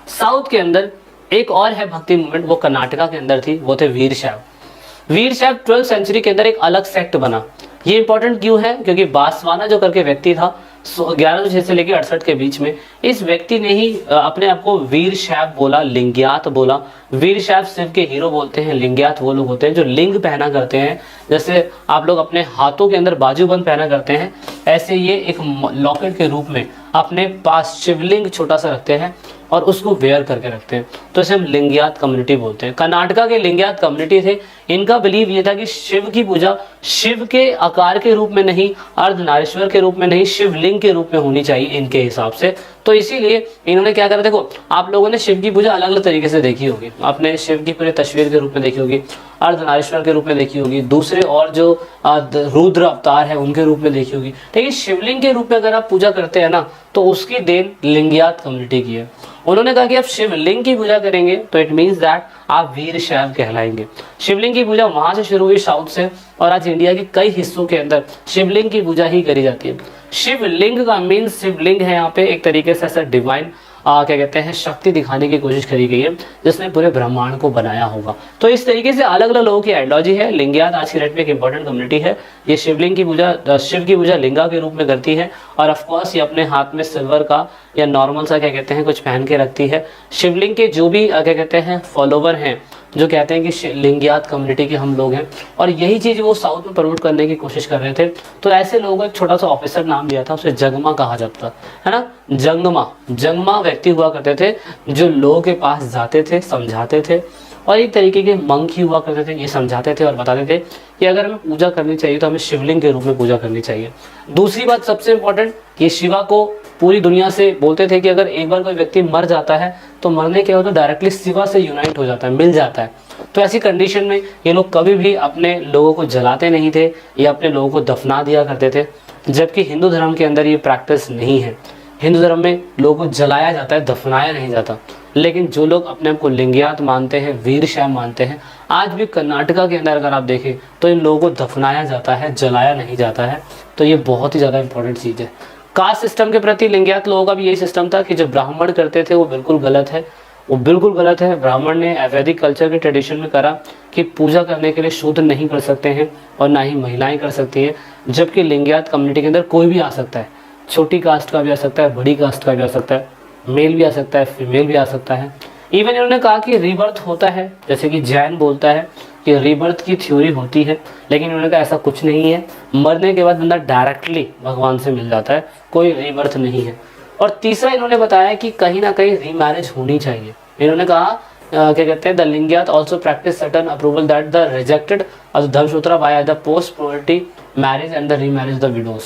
A: साउथ के अंदर एक और है भक्ति मूवमेंट, वो कर्नाटका के अंदर थी, वो थे वीर शैव 12th सेंचुरी के अंदर एक अलग सेक्ट बना। ये इंपॉर्टेंट क्यों है? क्योंकि बासवाना जो करके व्यक्ति था 1106 से लेकर 68 के बीच में, इस व्यक्ति ने ही अपने आप को वीर शैव बोला, लिंग्यात बोला। वीर शैव शिव के हीरो बोलते हैं, लिंग्यात वो लोग होते हैं जो लिंग पहना करते हैं। जैसे आप लोग अपने हाथों के अंदर बाजूबंद पहना करते हैं, ऐसे ये एक लॉकेट के रूप में अपने पास शिवलिंग छोटा सा रखते हैं और उसको वेयर करके रखते हैं। तो इसे हम लिंग्यात कम्युनिटी बोलते हैं। कर्नाटका के लिंग्यात कम्युनिटी थे, इनका बिलीव ये था कि शिव की पूजा शिव के आकार के रूप में नहीं, अर्धनारीश्वर के रूप में नहीं, शिवलिंग के रूप में होनी चाहिए इनके हिसाब से। तो इसीलिए इन्होंने क्या करा, देखो आप लोगों ने शिव की पूजा अलग अलग तरीके से देखी होगी, आपने शिव की पूरी तस्वीर के रूप में देखी होगी, अर्धनारीश्वर के रूप में देखी होगी, दूसरे और जो रुद्र अवतार है उनके रूप में देखी होगी। लेकिन शिवलिंग के रूप में अगर आप पूजा करते हैं ना तो उसकी देन लिंग्यात कम्युनिटी की है। उन्होंने कहा कि आप शिवलिंग की पूजा करेंगे तो इट मीन्स दैट आप वीर शैव कहलाएंगे। शिवलिंग की पूजा वहां से शुरू हुई साउथ से, और आज इंडिया के कई हिस्सों के अंदर शिवलिंग की पूजा ही करी जाती है। शिवलिंग का मीन्स शिवलिंग है यहाँ पे एक तरीके से ऐसा डिवाइन क्या कहते हैं शक्ति दिखाने की कोशिश करी गई है जिसने पूरे ब्रह्मांड को बनाया होगा। तो इस तरीके से अलग अलग लोगों की आइडियोलॉजी है। लिंगायत आज की डेट में एक इंपॉर्टेंट कम्युनिटी है। ये शिवलिंग की पूजा शिव की पूजा लिंगा के रूप में करती है और ऑफकोर्स ये अपने हाथ में सिल्वर का या नॉर्मल सा क्या कहते हैं कुछ पहन के रखती है। शिवलिंग के जो भी क्या कहते हैं फॉलोवर हैं जो कहते हैं कि लिंगायत कम्युनिटी के हम लोग हैं और यही चीज़ वो साउथ में प्रमोट करने की कोशिश कर रहे थे। तो ऐसे लोगों को एक छोटा सा ऑफिसर नाम दिया था, उसे जंगमा कहा जाता है ना। जंगमा व्यक्ति हुआ करते थे जो लोगों के पास जाते थे, समझाते थे और एक तरीके के मंक ही हुआ करते थे। ये समझाते थे और बताते थे कि अगर हमें पूजा करनी चाहिए तो हमें शिवलिंग के रूप में पूजा करनी चाहिए। दूसरी बात सबसे इम्पोर्टेंट, ये शिवा को पूरी दुनिया से बोलते थे कि अगर एक बार कोई व्यक्ति मर जाता है तो मरने के बाद तो डायरेक्टली शिवा से यूनाइट हो जाता है, मिल जाता है। तो ऐसी कंडीशन में ये लोग कभी भी अपने लोगों को जलाते नहीं थे या अपने लोगों को दफना दिया करते थे, जबकि हिंदू धर्म के अंदर ये प्रैक्टिस नहीं है। हिंदू धर्म में लोगों को जलाया जाता है, दफनाया नहीं जाता। लेकिन जो लोग अपने आप को लिंगायत मानते हैं, वीर शैव मानते हैं, आज भी कर्नाटका के अंदर अगर आप देखें तो इन लोगों को दफनाया जाता है, जलाया नहीं जाता है। तो ये बहुत ही ज़्यादा इंपॉर्टेंट चीज़ है। कास्ट सिस्टम के प्रति लिंगायत लोगों का भी यही सिस्टम था कि जो ब्राह्मण करते थे वो बिल्कुल गलत है, वो बिल्कुल गलत है। ब्राह्मण ने वैदिक कल्चर के ट्रेडिशन में करा कि पूजा करने के लिए शूद्र नहीं कर सकते हैं और ना ही महिलाएं कर सकती हैं, जबकि लिंगायत कम्युनिटी के अंदर कोई भी आ सकता है। छोटी कास्ट का भी आ सकता है, बड़ी कास्ट का भी आ सकता है, मेल भी आ सकता है, फीमेल भी आ सकता है। इवन इन्होंने कहा कि रीबर्थ होता है, जैसे कि जैन बोलता है कि रीबर्थ की थ्योरी होती है, लेकिन इन्होंने कहा ऐसा कुछ नहीं है। मरने के बाद बंदा डायरेक्टली भगवान से मिल जाता है, कोई रीबर्थ नहीं है। और तीसरा इन्होंने बताया कि कहीं ना कहीं रीमैरिज होनी चाहिए। इन्होंने कहा क्या कहते हैं the Lingayat also practice certain approval that the rejected Dharmasutra by the post poverty marriage and the remarriage the widows.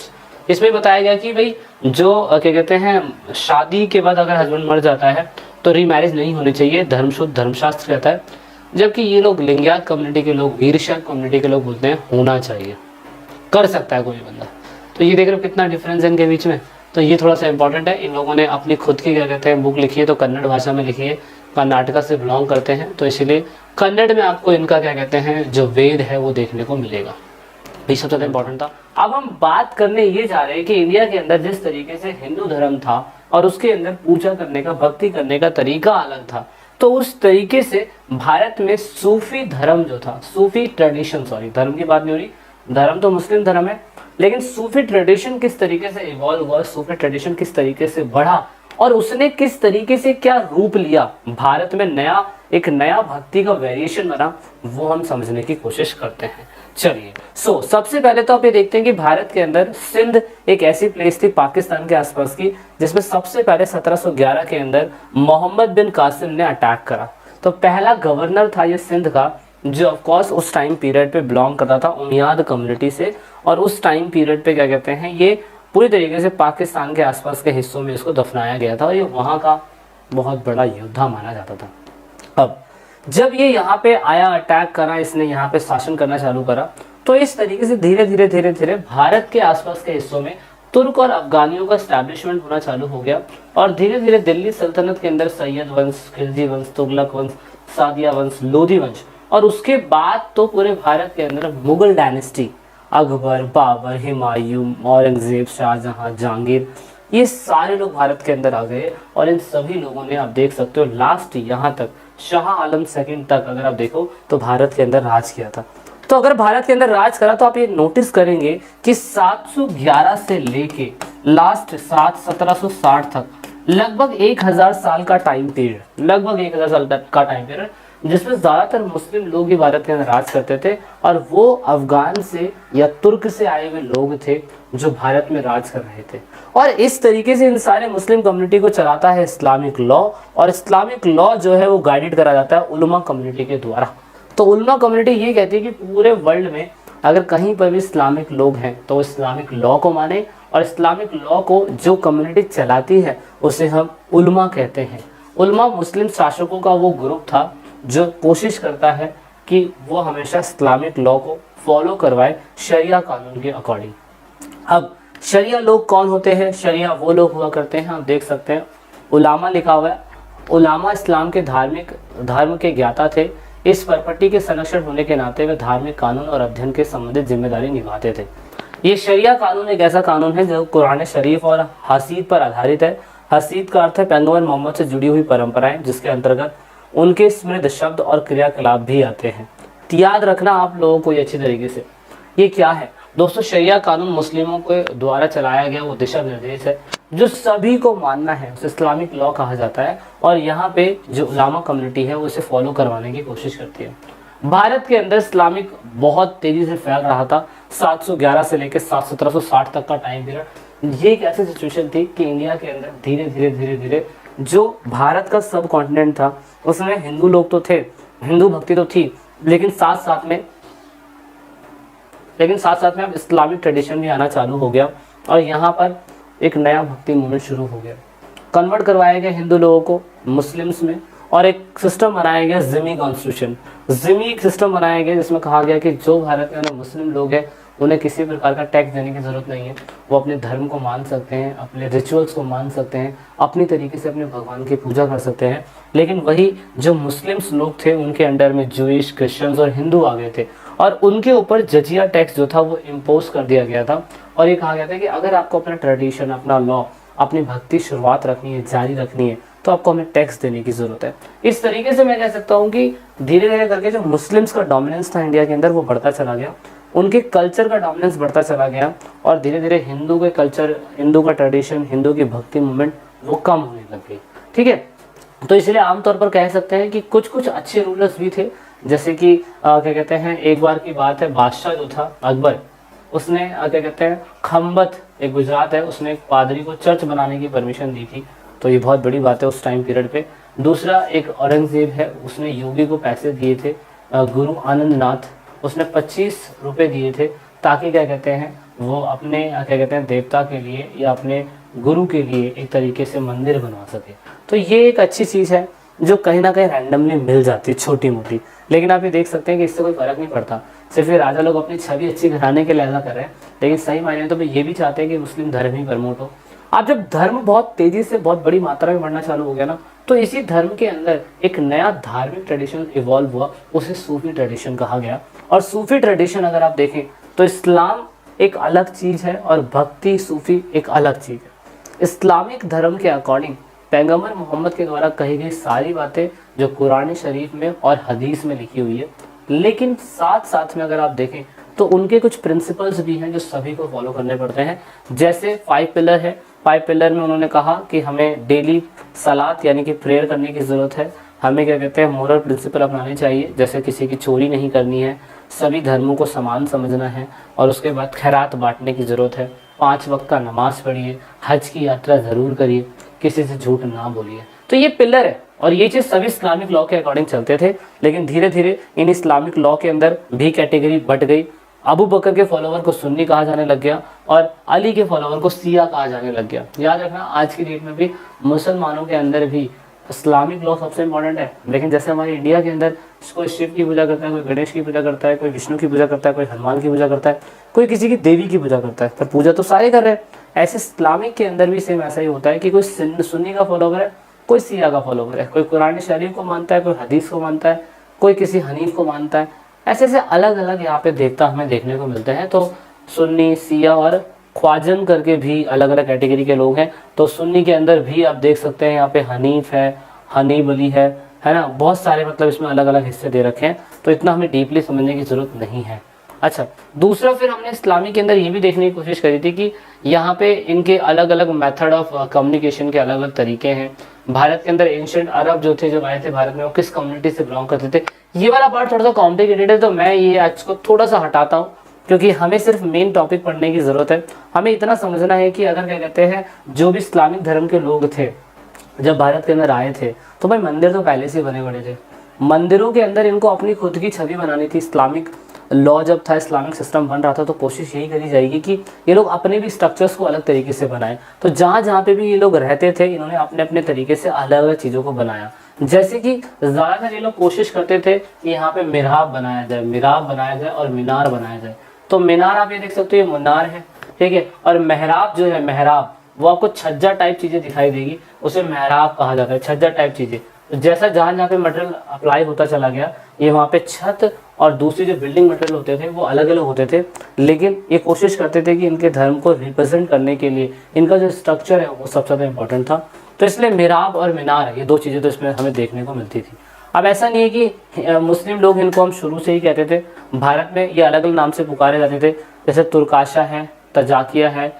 A: इसमें बताया गया कि भाई जो क्या कहते हैं शादी के बाद अगर हस्बैंड मर जाता है तो रीमैरिज नहीं होनी चाहिए, धर्मशुद्ध धर्मशास्त्र कहता है। जबकि ये लोग लिंगायत कम्युनिटी के लोग, वीरशैव कम्युनिटी के लोग बोलते हैं होना चाहिए, कर सकता है कोई बंदा। तो ये देख रहे हो कितना डिफरेंस है इनके बीच में। तो ये थोड़ा सा इंपॉर्टेंट है। इन लोगों ने अपनी खुद की क्या कहते हैं बुक लिखी है, तो कन्नड़ भाषा में लिखी है, कर्नाटका से बिलोंग करते हैं, तो इसीलिए कन्नड़ में आपको इनका क्या कहते हैं जो वेद है वो देखने को मिलेगा। ये सबसे ज़्यादा इंपॉर्टेंट था। अब हम बात करने ये जा रहे हैं कि इंडिया के अंदर जिस तरीके से हिंदू धर्म था और उसके अंदर पूजा करने का, भक्ति करने का तरीका अलग था, तो उस तरीके से भारत में सूफी धर्म जो था, सूफी ट्रेडिशन, सॉरी धर्म की बात नहीं हो रही, धर्म तो मुस्लिम धर्म है, लेकिन सूफी ट्रेडिशन किस तरीके से इवॉल्व हुआ, सूफी ट्रेडिशन किस तरीके से बढ़ा और उसने किस तरीके से क्या रूप लिया, भारत में एक नया भक्ति का वेरिएशन बना, वो हम समझने की कोशिश करते हैं। चलिए सबसे पहले तो आप ये देखते हैं कि भारत के अंदर सिंध एक ऐसी प्लेस थी पाकिस्तान के आसपास की जिसमें सबसे पहले 1711 के अंदर मोहम्मद बिन कासिम ने अटैक करा। तो पहला गवर्नर था ये सिंध का, जो ऑफ कोर्स उस टाइम पीरियड पे बिलोंग करता था उमियाद कम्युनिटी से, और उस टाइम पीरियड पे क्या कहते हैं ये पूरी तरीके से पाकिस्तान के आसपास के हिस्सों में इसको दफनाया गया था और ये वहाँ का बहुत बड़ा योद्धा माना जाता था। अब जब ये यहाँ पे आया, अटैक करा, इसने यहाँ पे शासन करना चालू करा, तो इस तरीके से धीरे धीरे भारत के आसपास के हिस्सों में तुर्क और अफगानियों का एस्टैब्लिशमेंट होना चालू हो गया और धीरे धीरे दिल्ली सल्तनत के अंदर सैयद वंश, खिलजी वंश, तुगलक वंश, सादिया वंश, लोधी वंश, और उसके बाद तो पूरे भारत के अंदर मुगल डायनेस्टी, अकबर, बाबर, हुमायूं, औरंगजेब, शाहजहां, जहांगीर, ये सारे लोग भारत के अंदर आ गए और इन सभी लोगों ने आप देख सकते हो लास्ट यहाँ तक शाह आलम सेकंड तक अगर आप देखो तो भारत के अंदर राज किया था। तो अगर भारत के अंदर राज करा तो आप ये नोटिस करेंगे कि 711 से लेके लास्ट 1760 तक लगभग 1000 साल का टाइम पीरियड, लगभग 1000 साल का टाइम पीरियड, जिसमें ज़्यादातर मुस्लिम लोग ही भारत के अंदर राज करते थे और वो अफगान से या तुर्क से आए हुए लोग थे जो भारत में राज कर रहे थे। और इस तरीके से इन सारे मुस्लिम कम्युनिटी को चलाता है इस्लामिक लॉ, और इस्लामिक लॉ जो है वो गाइडेड करा जाता है उलमा कम्युनिटी के द्वारा। तो उलमा कम्युनिटी ये कहती है कि पूरे वर्ल्ड में अगर कहीं पर भी इस्लामिक लोग हैं तो इस्लामिक लॉ को माने, और इस्लामिक लॉ को जो कम्युनिटी चलाती है उसे हम उलमा कहते हैं। उलमा मुस्लिम शासकों का वो ग्रुप था जो कोशिश करता है कि वो हमेशा इस्लामिक लॉ को फॉलो करवाए शरिया कानून के अकॉर्डिंग। अब शरिया लोग कौन होते हैं? शरिया वो लोग हुआ करते हैं, आप देख सकते हैं उलामा लिखा हुआ है। उलामा इस्लाम के धर्म के ज्ञाता थे। इस प्रॉपर्टी के संरक्षण होने के नाते वे धार्मिक कानून और अध्ययन के संबंधित जिम्मेदारी निभाते थे। ये शरिया कानून एक ऐसा कानून है जो कुरान शरीफ और हसीद पर आधारित है। हसीद का अर्थ है पैगंबर मोहम्मद से जुड़ी हुई परंपराएं, जिसके अंतर्गत उनके स्मृत शब्द और क्रियाकलाप भी आते हैं। तो याद रखना आप लोगों को ये अच्छी तरीके से, ये क्या है दोस्तों, शरिया कानून मुस्लिमों के द्वारा चलाया गया वो दिशा निर्देश है जो सभी को मानना है, उसे इस्लामिक लॉ कहा जाता है। और यहाँ पे जो उलामा कम्युनिटी है वो इसे फॉलो करवाने की कोशिश करती है। भारत के अंदर इस्लामिक बहुत तेजी से फैल रहा था। 711 से लेकर 1760 तक का टाइम पीरियड, ये एक ऐसी सिचुएशन थी कि इंडिया के अंदर धीरे धीरे धीरे धीरे जो भारत का सब कॉन्टिनेंट था उसमें हिंदू लोग तो थे, हिंदू भक्ति तो थी, लेकिन साथ साथ में अब इस्लामिक ट्रेडिशन भी आना चालू हो गया और यहाँ पर एक नया भक्ति मूवमेंट शुरू हो गया। कन्वर्ट करवाया गया हिंदू लोगों को मुस्लिम्स में और एक सिस्टम बनाया गया जिमी कॉन्स्टिट्यूशन। जिमी एक सिस्टम बनाया गया जिसमें कहा गया कि जो भारत के अंदर मुस्लिम लोग हैं उन्हें किसी प्रकार का टैक्स देने की ज़रूरत नहीं है, वो अपने धर्म को मान सकते हैं, अपने रिचुअल्स को मान सकते हैं, अपनी तरीके से अपने भगवान की पूजा कर सकते हैं। लेकिन वही जो मुस्लिम्स लोग थे उनके अंडर में जूइश, क्रिश्चियंस और हिंदू आ गए थे और उनके ऊपर जजिया टैक्स जो था वो इम्पोज कर दिया गया था। और ये कहा गया था कि अगर आपको अपना ट्रेडिशन, अपना लॉ, अपनी भक्ति शुरुआत रखनी है, जारी रखनी है, तो आपको हमें टैक्स देने की ज़रूरत है। इस तरीके से मैं कह सकता हूँ कि धीरे धीरे करके जो मुस्लिम्स का डोमिनेंस था इंडिया के अंदर वो बढ़ता चला गया, उनके कल्चर का डोमिनेंस बढ़ता चला गया और धीरे धीरे हिंदू के कल्चर, हिंदू का ट्रेडिशन, हिंदू की भक्ति मूवमेंट वो कम होने लग गई। ठीक है, तो इसलिए आमतौर पर कह सकते हैं कि कुछ कुछ अच्छे रूलर्स भी थे, जैसे कि क्या कहते हैं, एक बार की बात है, बादशाह जो था अकबर, उसने क्या कहते हैं खम्बत, एक गुजरात है, उसने एक पादरी को चर्च बनाने की परमिशन दी थी। तो ये बहुत बड़ी बात है उस टाइम पीरियड पे। दूसरा एक औरंगजेब है, उसने योगी को पैसे दिए थे, गुरु आनंद नाथ, उसने 25 रुपये दिए थे ताकि क्या कहते हैं वो अपने क्या कहते हैं देवता के लिए या अपने गुरु के लिए एक तरीके से मंदिर बनवा सके। तो ये एक अच्छी चीज़ है जो कहीं ना कहीं रैंडमली मिल जाती है, छोटी मोटी, लेकिन आप ये देख सकते हैं कि इससे कोई फर्क नहीं पड़ता। सिर्फ ये राजा लोग अपनी छवि अच्छी घराने के लिहाजा कर रहे हैं, लेकिन सही मायने में तो ये भी चाहते हैं कि मुस्लिम धर्म ही प्रमोट हो। अब जब धर्म बहुत तेजी से बहुत बड़ी मात्रा में बढ़ना चालू हो गया ना, तो इसी धर्म के अंदर एक नया धार्मिक ट्रेडिशन इवॉल्व हुआ, उसे सूफी ट्रेडिशन कहा गया। और सूफी ट्रेडिशन अगर आप देखें तो इस्लाम एक अलग चीज़ है और भक्ति सूफी एक अलग चीज़ है। इस्लामिक धर्म के अकॉर्डिंग पैगंबर मोहम्मद के द्वारा कही गई सारी बातें जो कुरान शरीफ में और हदीस में लिखी हुई है, लेकिन साथ साथ में अगर आप देखें तो उनके कुछ प्रिंसिपल्स भी हैं जो सभी को फॉलो करने पड़ते हैं। जैसे 5 पिलर है, 5 पिलर में उन्होंने कहा कि हमें डेली सलात यानी कि प्रेयर करने की ज़रूरत है, हमें क्या कहते हैं मोरल प्रिंसिपल अपनाने चाहिए, जैसे किसी की चोरी नहीं करनी है, सभी धर्मों को समान समझना है, और उसके बाद खैरात बांटने की ज़रूरत है, 5 वक्त का नमाज पढ़िए, हज की यात्रा ज़रूर करिए, किसी से झूठ ना बोलिए। तो ये पिलर है और ये चीज़ सभी इस्लामिक लॉ के अकॉर्डिंग चलते थे। लेकिन धीरे धीरे इन इस्लामिक लॉ के अंदर भी कैटेगरी बट गई। अबू बकर के फॉलोवर को सुन्नी कहा जाने लग गया और अली के फॉलोवर को शिया कहा जाने लग गया। याद रखना आज की डेट में भी मुसलमानों के अंदर भी इस्लामिक लॉ सबसे इंपॉर्टेंट है, लेकिन जैसे हमारे इंडिया के अंदर कोई शिव की पूजा करता है, कोई गणेश की पूजा करता है, कोई विष्णु की पूजा करता है, कोई हनुमान की पूजा करता है, कोई किसी की देवी की पूजा करता है, पर पूजा तो सारे कर रहे हैं। ऐसे इस्लामिक के अंदर भी सेम ऐसा ही होता है कि कोई सुन्नी का फॉलोवर है, कोई शिया का फॉलोवर है, कोई कुरान शरीफ को मानता है, कोई हदीस को मानता है, कोई किसी हनीफ को मानता है। ऐसे ऐसे अलग अलग यहाँ पे देवता हमें देखने को मिलते हैं। तो सुन्नी, शिया और ख्वाजन करके भी अलग अलग कैटेगरी के लोग हैं। तो सुन्नी के अंदर भी आप देख सकते हैं यहाँ पे हनीफ है, हनीब अली है ना, बहुत सारे मतलब इसमें अलग अलग हिस्से दे रखे हैं। तो इतना हमें डीपली समझने की ज़रूरत नहीं है। अच्छा, दूसरा फिर हमने इस्लामी के अंदर ये भी देखने की कोशिश करी थी कि यहाँ पे इनके अलग अलग मेथड ऑफ कम्युनिकेशन के अलग अलग तरीके हैं। भारत के अंदर एंशिएंट अरब जो थे, जो आए थे भारत में, वो किस कम्युनिटी से बिलोंग करते थे। ये वाला पार्ट थोड़ा सा कॉम्प्लिकेटेड है, तो मैं ये आज को थोड़ा सा हटाता हूँ, क्योंकि हमें सिर्फ मेन टॉपिक पढ़ने की ज़रूरत है। हमें इतना समझना है कि अगर क्या कहते हैं जो भी इस्लामिक धर्म के लोग थे जब भारत के अंदर आए थे, तो भाई मंदिर तो पहले से बने बड़े थे। मंदिरों के अंदर इनको अपनी खुद की छवि बनानी थी। इस्लामिक लॉ जब था, इस्लामिक सिस्टम बन रहा था, तो कोशिश यही करी जाएगी कि ये लोग अपने भी स्ट्रक्चर्स को अलग तरीके से बनाएं। तो जहाँ जहाँ पे भी ये लोग रहते थे, इन्होंने अपने अपने तरीके से अलग अलग चीज़ों को बनाया। जैसे कि ज़्यादातर ये लोग कोशिश करते थे कि यहाँ पे मिहराब बनाया जाए और मीनार बनाया जाए। तो मीनार आप ये देख सकते हो, ये मीनार है, ठीक है, और मेहराब जो है, मेहराब वो आपको छज्जा टाइप चीज़ें दिखाई देगी, उसे मेहराब कहा जाता है, छज्जा टाइप चीज़ें। तो जैसा जहाँ जहाँ पे मटेरियल अप्लाई होता चला गया, ये वहाँ पे छत और दूसरी जो बिल्डिंग मटेरियल होते थे वो अलग अलग होते थे, लेकिन ये कोशिश करते थे कि इनके धर्म को रिप्रेजेंट करने के लिए इनका जो स्ट्रक्चर है वो सबसे ज़्यादा इंपॉर्टेंट था। तो इसलिए मिहराब और मीनार, ये दो चीज़ें तो इसमें हमें देखने को मिलती थी। अब ऐसा नहीं है कि मुस्लिम लोग इनको हम शुरू से ही कहते थे, भारत में ये अलग अलग नाम से पुकारे जाते थे, जैसे तुर्काशा है, तजाकिया है,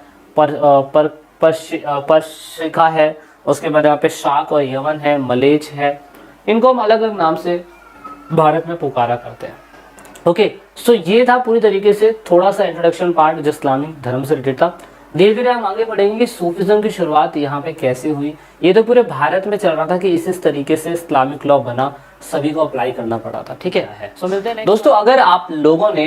A: परशिका है, उसके बाद यहाँ पे शाक और यमन है, मलेच है, इनको हम अलग अलग नाम से भारत में पुकारा करते हैं। ओके, सो ये था पूरी तरीके से थोड़ा सा इंट्रोडक्शन पार्ट जो इस्लामिक धर्म से रिलेटेड था। धीरे धीरे हम आगे बढ़ेंगे कि सूफिज्म की शुरुआत यहाँ पे कैसे हुई। ये तो पूरे भारत में चल रहा था कि इस तरीके से इस्लामिक लॉ बना, सभी को अप्लाई करना पड़ा था। ठीक है, सो मिलते हैं दोस्तों। अगर आप लोगों ने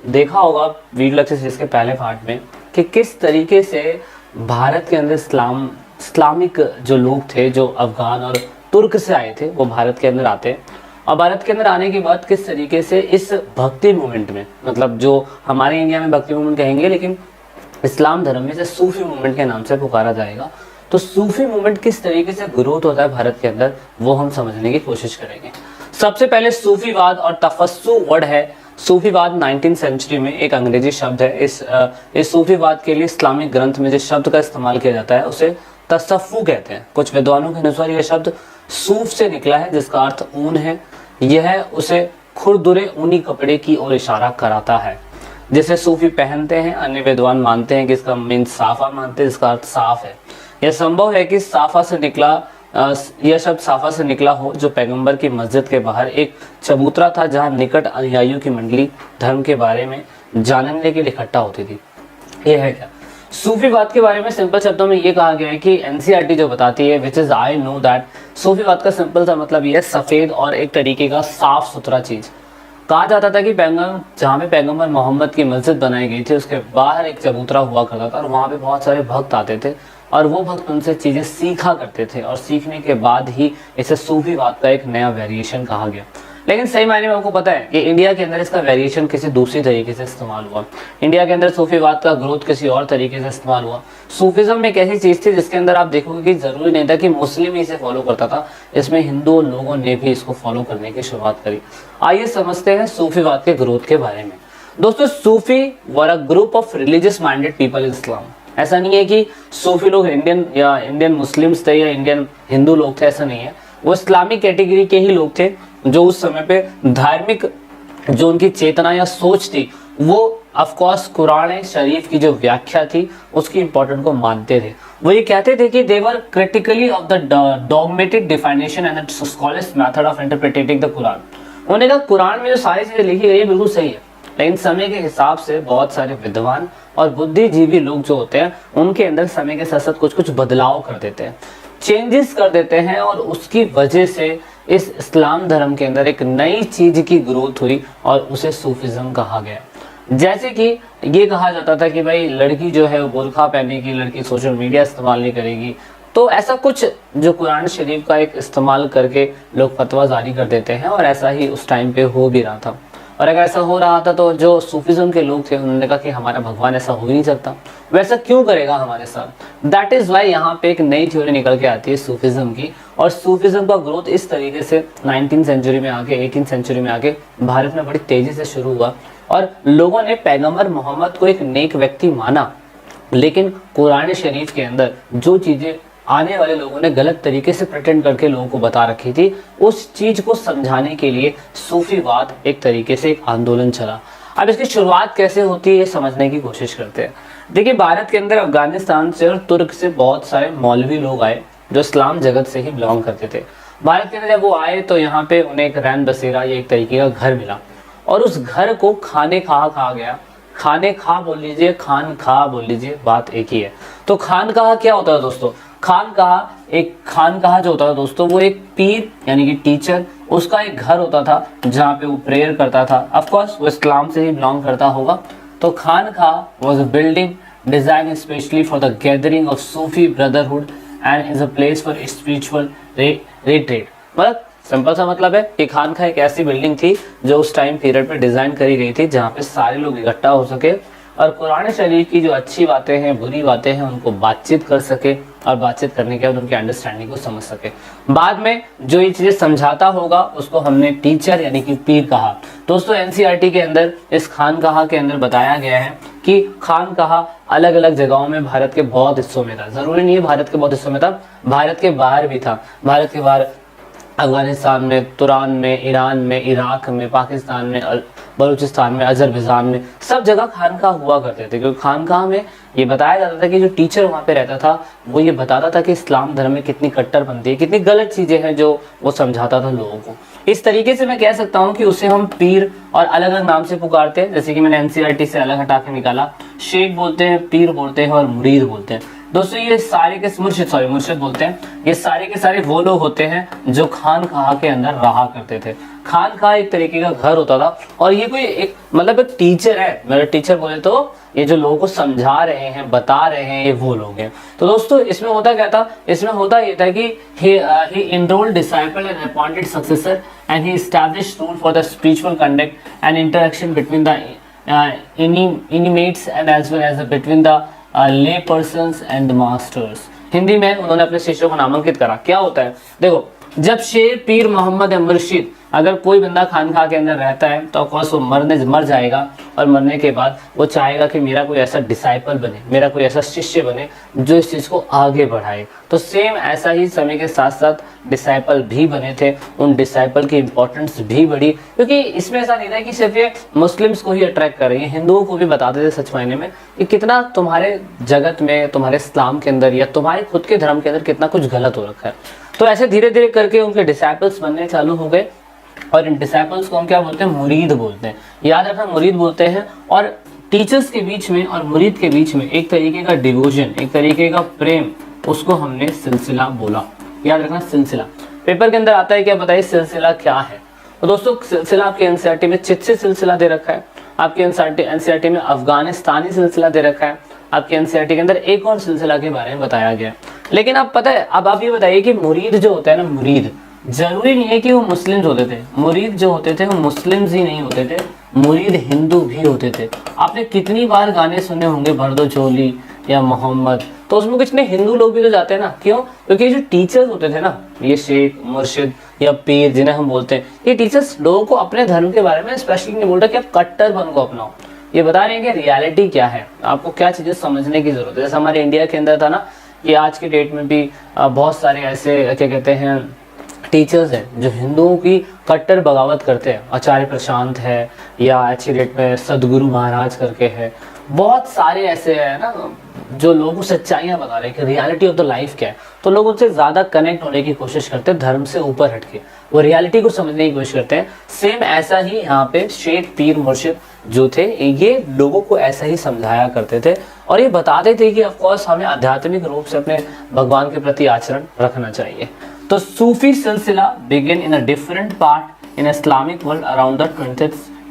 A: देखा होगा वीडियो लेक्चर इसके पहले पार्ट में कि किस तरीके से भारत के अंदर इस्लामिक जो लोग थे, जो अफगान और तुर्क से आए थे, वो भारत के अंदर आते हैं और भारत के अंदर आने के बाद किस तरीके से इस भक्ति मूवमेंट में, मतलब जो हमारे इंडिया में भक्ति मूवमेंट कहेंगे लेकिन इस्लाम धर्म में से सूफी मूवमेंट के नाम से पुकारा जाएगा, तो सूफी मूवमेंट किस तरीके से ग्रोथ होता है भारत के अंदर, वो हम समझने की कोशिश करेंगे। सबसे पहले सूफीवाद और तफस्सु वर्ड है। सूफीवाद 19th सेंचुरी में एक अंग्रेजी शब्द है। इस सूफीवाद के लिए इस्लामिक ग्रंथ में जिस शब्द का इस्तेमाल किया जाता है उसे तसफ्फु कहते हैं। कुछ विद्वानों के अनुसार यह शब्द सूफ से निकला है जिसका अर्थ ऊन है। यह उसे खुरदुरे ऊनी कपड़े की ओर इशारा कराता है जिसे सूफी पहनते हैं। अन्य विद्वान मानते हैं कि इसका मीन साफा मानते हैं जिसका अर्थ साफ है। यह संभव है कि यह शब्द साफा से निकला हो जो पैगंबर की मस्जिद के बाहर एक चबूतरा था जहां निकट अनुयायियों की मंडली धर्म के बारे में जानने के लिए इकट्ठा होती थी। यह है क्या सूफीवाद के बारे में? सिंपल शब्दों में ये कहा गया है कि एनसीईआरटी जो बताती है which is I know that सूफीवाद का सिंपल सा मतलब ये सफेद और एक तरीके का साफ सुथरा चीज। कहा जाता था कि जहाँ पे पैगंबर मोहम्मद की मस्जिद बनाई गई थी उसके बाहर एक चबूतरा हुआ करता था और वहाँ पे बहुत सारे भक्त आते थे और वो भक्त उनसे चीज़ें सीखा करते थे और सीखने के बाद ही इसे सूफीवाद का एक नया वेरिएशन कहा गया। लेकिन सही मायने में आपको पता है कि इंडिया के अंदर इसका वेरिएशन किसी दूसरी तरीके से इस्तेमाल हुआ। इंडिया के अंदर सूफीवाद का ग्रोथ किसी और तरीके से इस्तेमाल हुआ। सूफिज्म एक ऐसी चीज़ थी जिसके अंदर आप देखोगे कि जरूरी नहीं था कि मुस्लिम ही इसे फॉलो करता था, इसमें हिंदू लोगों ने भी इसको फॉलो करने की शुरुआत करी। आइए समझते हैं सूफीवाद के ग्रोथ के बारे में। दोस्तों, Sufi were a group of religious minded people in Islam. ऐसा नहीं है कि सूफी लोग इंडियन मुस्लिम्स थे या इंडियन हिंदू लोग थे, ऐसा नहीं है। वो इस्लामिक कैटेगरी के ही लोग थे जो उस समय पे धार्मिक जो उनकी चेतना या सोच थी वो ऑफकोर्स कुरान शरीफ की जो व्याख्या थी उसकी इंपॉर्टेंट को मानते थे। वो ये कहते थे कि they were critically of the dogmatic definition and scholars method of interpreting the Quran. उन्होंने कहा कुरान में जो सारी चीजें लिखी गई है बिल्कुल सही है, लेकिन समय के हिसाब से बहुत सारे विद्वान और बुद्धिजीवी लोग जो होते हैं उनके अंदर समय के साथ साथ कुछ कुछ बदलाव कर देते हैं, चेंजेस कर देते हैं और उसकी वजह से इस इस्लाम धर्म के अंदर एक नई चीज की ग्रोथ हुई और उसे सूफिज्म कहा गया। जैसे कि ये कहा जाता था कि भाई लड़की जो है वो बुर्का पहनेगी, लड़की सोशल मीडिया इस्तेमाल नहीं करेगी, तो ऐसा कुछ जो कुरान शरीफ का एक इस्तेमाल करके लोग फतवा जारी कर देते हैं और ऐसा ही उस टाइम पे हो भी रहा था। और अगर ऐसा हो रहा था तो जो सूफिज्म के लोग थे उन्होंने कहा कि हमारा भगवान ऐसा हो ही नहीं सकता, वैसा क्यों करेगा हमारे साथ। दैट इज वाई यहाँ पे एक नई थ्योरी निकल के आती है सूफिज्म की। और सूफिज्म का ग्रोथ इस तरीके से 19th सेंचुरी में आके 18th सेंचुरी में आके भारत में बड़ी तेजी से शुरू हुआ और लोगों ने पैगंबर मोहम्मद को एक नेक व्यक्ति माना, लेकिन कुरान शरीफ के अंदर जो चीजें आने वाले लोगों ने गलत तरीके से प्रिटेंड करके लोगों को बता रखी थी उस चीज को समझाने के लिए सूफीवाद एक तरीके से एक आंदोलन चला। अब इसकी शुरुआत कैसे होती है समझने की कोशिश करते हैं। देखिए, भारत के अंदर अफगानिस्तान से और तुर्क से बहुत सारे मौलवी लोग आए जो इस्लाम जगत से ही बिलोंग करते थे। भारत के अंदर जब वो आए तो यहाँ पे उन्हें एक रैन बसेरा या एक तरीके का घर मिला और उस घर को खाने कहा गया। खाने खा बोल लीजिए, खान खा बोल लीजिए, बात एक ही है। तो खान कहा क्या होता है दोस्तों? खान कहा जो होता था दोस्तों वो एक पीर यानी कि टीचर, उसका एक घर होता था जहाँ पे वो प्रेयर करता था। ऑफ कोर्स वो इस्लाम से ही बिलोंग करता होगा। तो Khan was a building design specially for the gathering of Sufi brotherhood and is a place for spiritual retreat. मतलब सिंपल सा मतलब है कि खानका एक ऐसी बिल्डिंग थी जो उस टाइम पीरियड पे डिजाइन करी गई थी जहाँ पे सारे लोग इकट्ठा हो सके और कुरान शरीफ की जो अच्छी बातें हैं, बुरी बातें हैं, उनको बातचीत कर सके और बातचीत करने के बाद उनकी अंडरस्टैंडिंग को समझ सके। बाद में जो ये चीज़ें समझाता होगा उसको हमने टीचर यानी कि पीर कहा। दोस्तों एनसीईआरटी के अंदर इस खानकाहा के अंदर बताया गया है कि खानकाहा अलग अलग जगहों में भारत के बहुत हिस्सों में था। ज़रूरी नहीं है भारत के बहुत हिस्सों में था, भारत के बाहर भी था। भारत के बाहर अफगानिस्तान में, तुरान में, ईरान में, इराक में, पाकिस्तान में, बलूचिस्तान में, अजरबैजान में, सब जगह खानकाह हुआ करते थे। क्योंकि खानकाह में ये बताया जाता था कि जो टीचर वहाँ पे रहता था वो ये बताता था कि इस्लाम धर्म में कितनी कट्टरपंथी है, कितनी गलत चीज़ें हैं जो वो समझाता था लोगों को। इस तरीके से मैं कह सकता हूँ कि उसे हम पीर और अलग अलग नाम से पुकारते हैं, जैसे कि मैंने एनसीईआरटी से अलग हटा के निकाला। शेख बोलते हैं, पीर बोलते हैं और मुरीद बोलते हैं। दोस्तों ये सारे के मुर्शिद बोलते हैं। ये सारे के सारे वो लोग होते हैं जो खानकाह के अंदर रहा करते थे। खानकाह एक तरीके का घर होता था और ये कोई एक मतलब एक टीचर है, मेरा टीचर बोले तो ये जो लोगों को समझा रहे हैं, बता रहे हैं, ये वो लोग हैं। तो दोस्तों इसमें होता क्या था, इसमें होता ये था कि he enrolled disciple and appointed successor and he established rule for the spiritual conduct and interaction between the intimates and as well as between the lay persons and masters। Hindi में उन्होंने अपने शिष्यों को नामांकित करा। क्या होता है देखो, जब शेख, पीर, मोहम्मद या मुर्शिद अगर कोई बंदा खानकाह के अंदर रहता है तो ऑफकोर्स वो मर जाएगा और मरने के बाद वो चाहेगा कि मेरा कोई ऐसा डिसाइपल बने, मेरा कोई ऐसा शिष्य बने जो इस चीज़ को आगे बढ़ाए। तो सेम ऐसा ही समय के साथ साथ डिसाइपल भी बने थे, उन डिसाइपल की इंपॉर्टेंस भी बढ़ी। क्योंकि इसमें ऐसा नहीं था कि सिर्फ ये मुस्लिम्स को ही अट्रैक्ट कर रही है, हिंदुओं को भी बताते थे सच मायने में कि कितना तुम्हारे जगत में, तुम्हारे इस्लाम के अंदर या तुम्हारे खुद के धर्म के अंदर कितना कुछ गलत हो रखा है। तो ऐसे धीरे धीरे करके उनके डिसाइपल्स बनने चालू हो गए और इन डिसाइपल्स को हम क्या बोलते हैं, मुरीद बोलते हैं। याद रखना, मुरीद बोलते हैं। और टीचर्स के बीच में और मुरीद के बीच में एक तरीके का डिवोशन, एक तरीके का प्रेम, उसको हमने सिलसिला बोला। याद रखना सिलसिला। पेपर के अंदर आता है क्या, बताइए सिलसिला क्या है। तो दोस्तों सिलसिला आपके एनसीईआरटी में चित्सी सिलसिला दे रखा है, आपके एनसीईआरटी में अफगानिस्तानी सिलसिला दे रखा है, आपके एनसीईआरटी के अंदर एक और सिलसिला के बारे में बताया गया। लेकिन अब पता है, अब आप ये बताइए कि मुरीद जो होता है ना, मुरीद जरूरी नहीं है कि वो मुस्लिम्स होते थे। मुरीद जो होते थे वो मुस्लिम्स ही नहीं होते थे, मुरीद हिंदू भी होते थे। आपने कितनी बार गाने सुने होंगे भरदो झोली या मोहम्मद, तो उसमें कितने हिंदू लोग भी तो जाते हैं ना। क्यों? क्योंकि जो टीचर्स होते थे ना, ये शेख, मुर्शिद या पीर जिन्हें हम बोलते हैं, ये टीचर्स लोगों को अपने धर्म के बारे में स्पेशली नहीं बोलता कि आप कट्टरपन को अपनाओ। ये बता रहे हैं कि रियलिटी क्या है, आपको क्या चीज़ें समझने की जरूरत है। जैसे हमारे इंडिया के अंदर था ना, कि आज के डेट में भी बहुत सारे ऐसे क्या कहते हैं टीचर्स हैं जो हिंदुओं की कट्टर बगावत करते हैं। आचार्य प्रशांत है या आज की डेट में सदगुरु महाराज करके है, बहुत सारे ऐसे हैं ना जो लोगों को सच्चाइयाँ बता रहे हैं कि रियलिटी ऑफ द लाइफ क्या है। तो लोग उनसे ज़्यादा कनेक्ट होने की कोशिश करते हैं, धर्म से ऊपर हटके वो रियलिटी को समझने की कोशिश करते हैं। सेम ऐसा ही यहाँ पे शेख, पीर, मुर्शिद जो थे ये लोगों को ऐसा ही समझाया करते थे और ये बताते थे कि ऑफकोर्स हमें आध्यात्मिक रूप से अपने भगवान के प्रति आचरण रखना चाहिए। तो Sufi silsila begin in a different part in Islamic world around the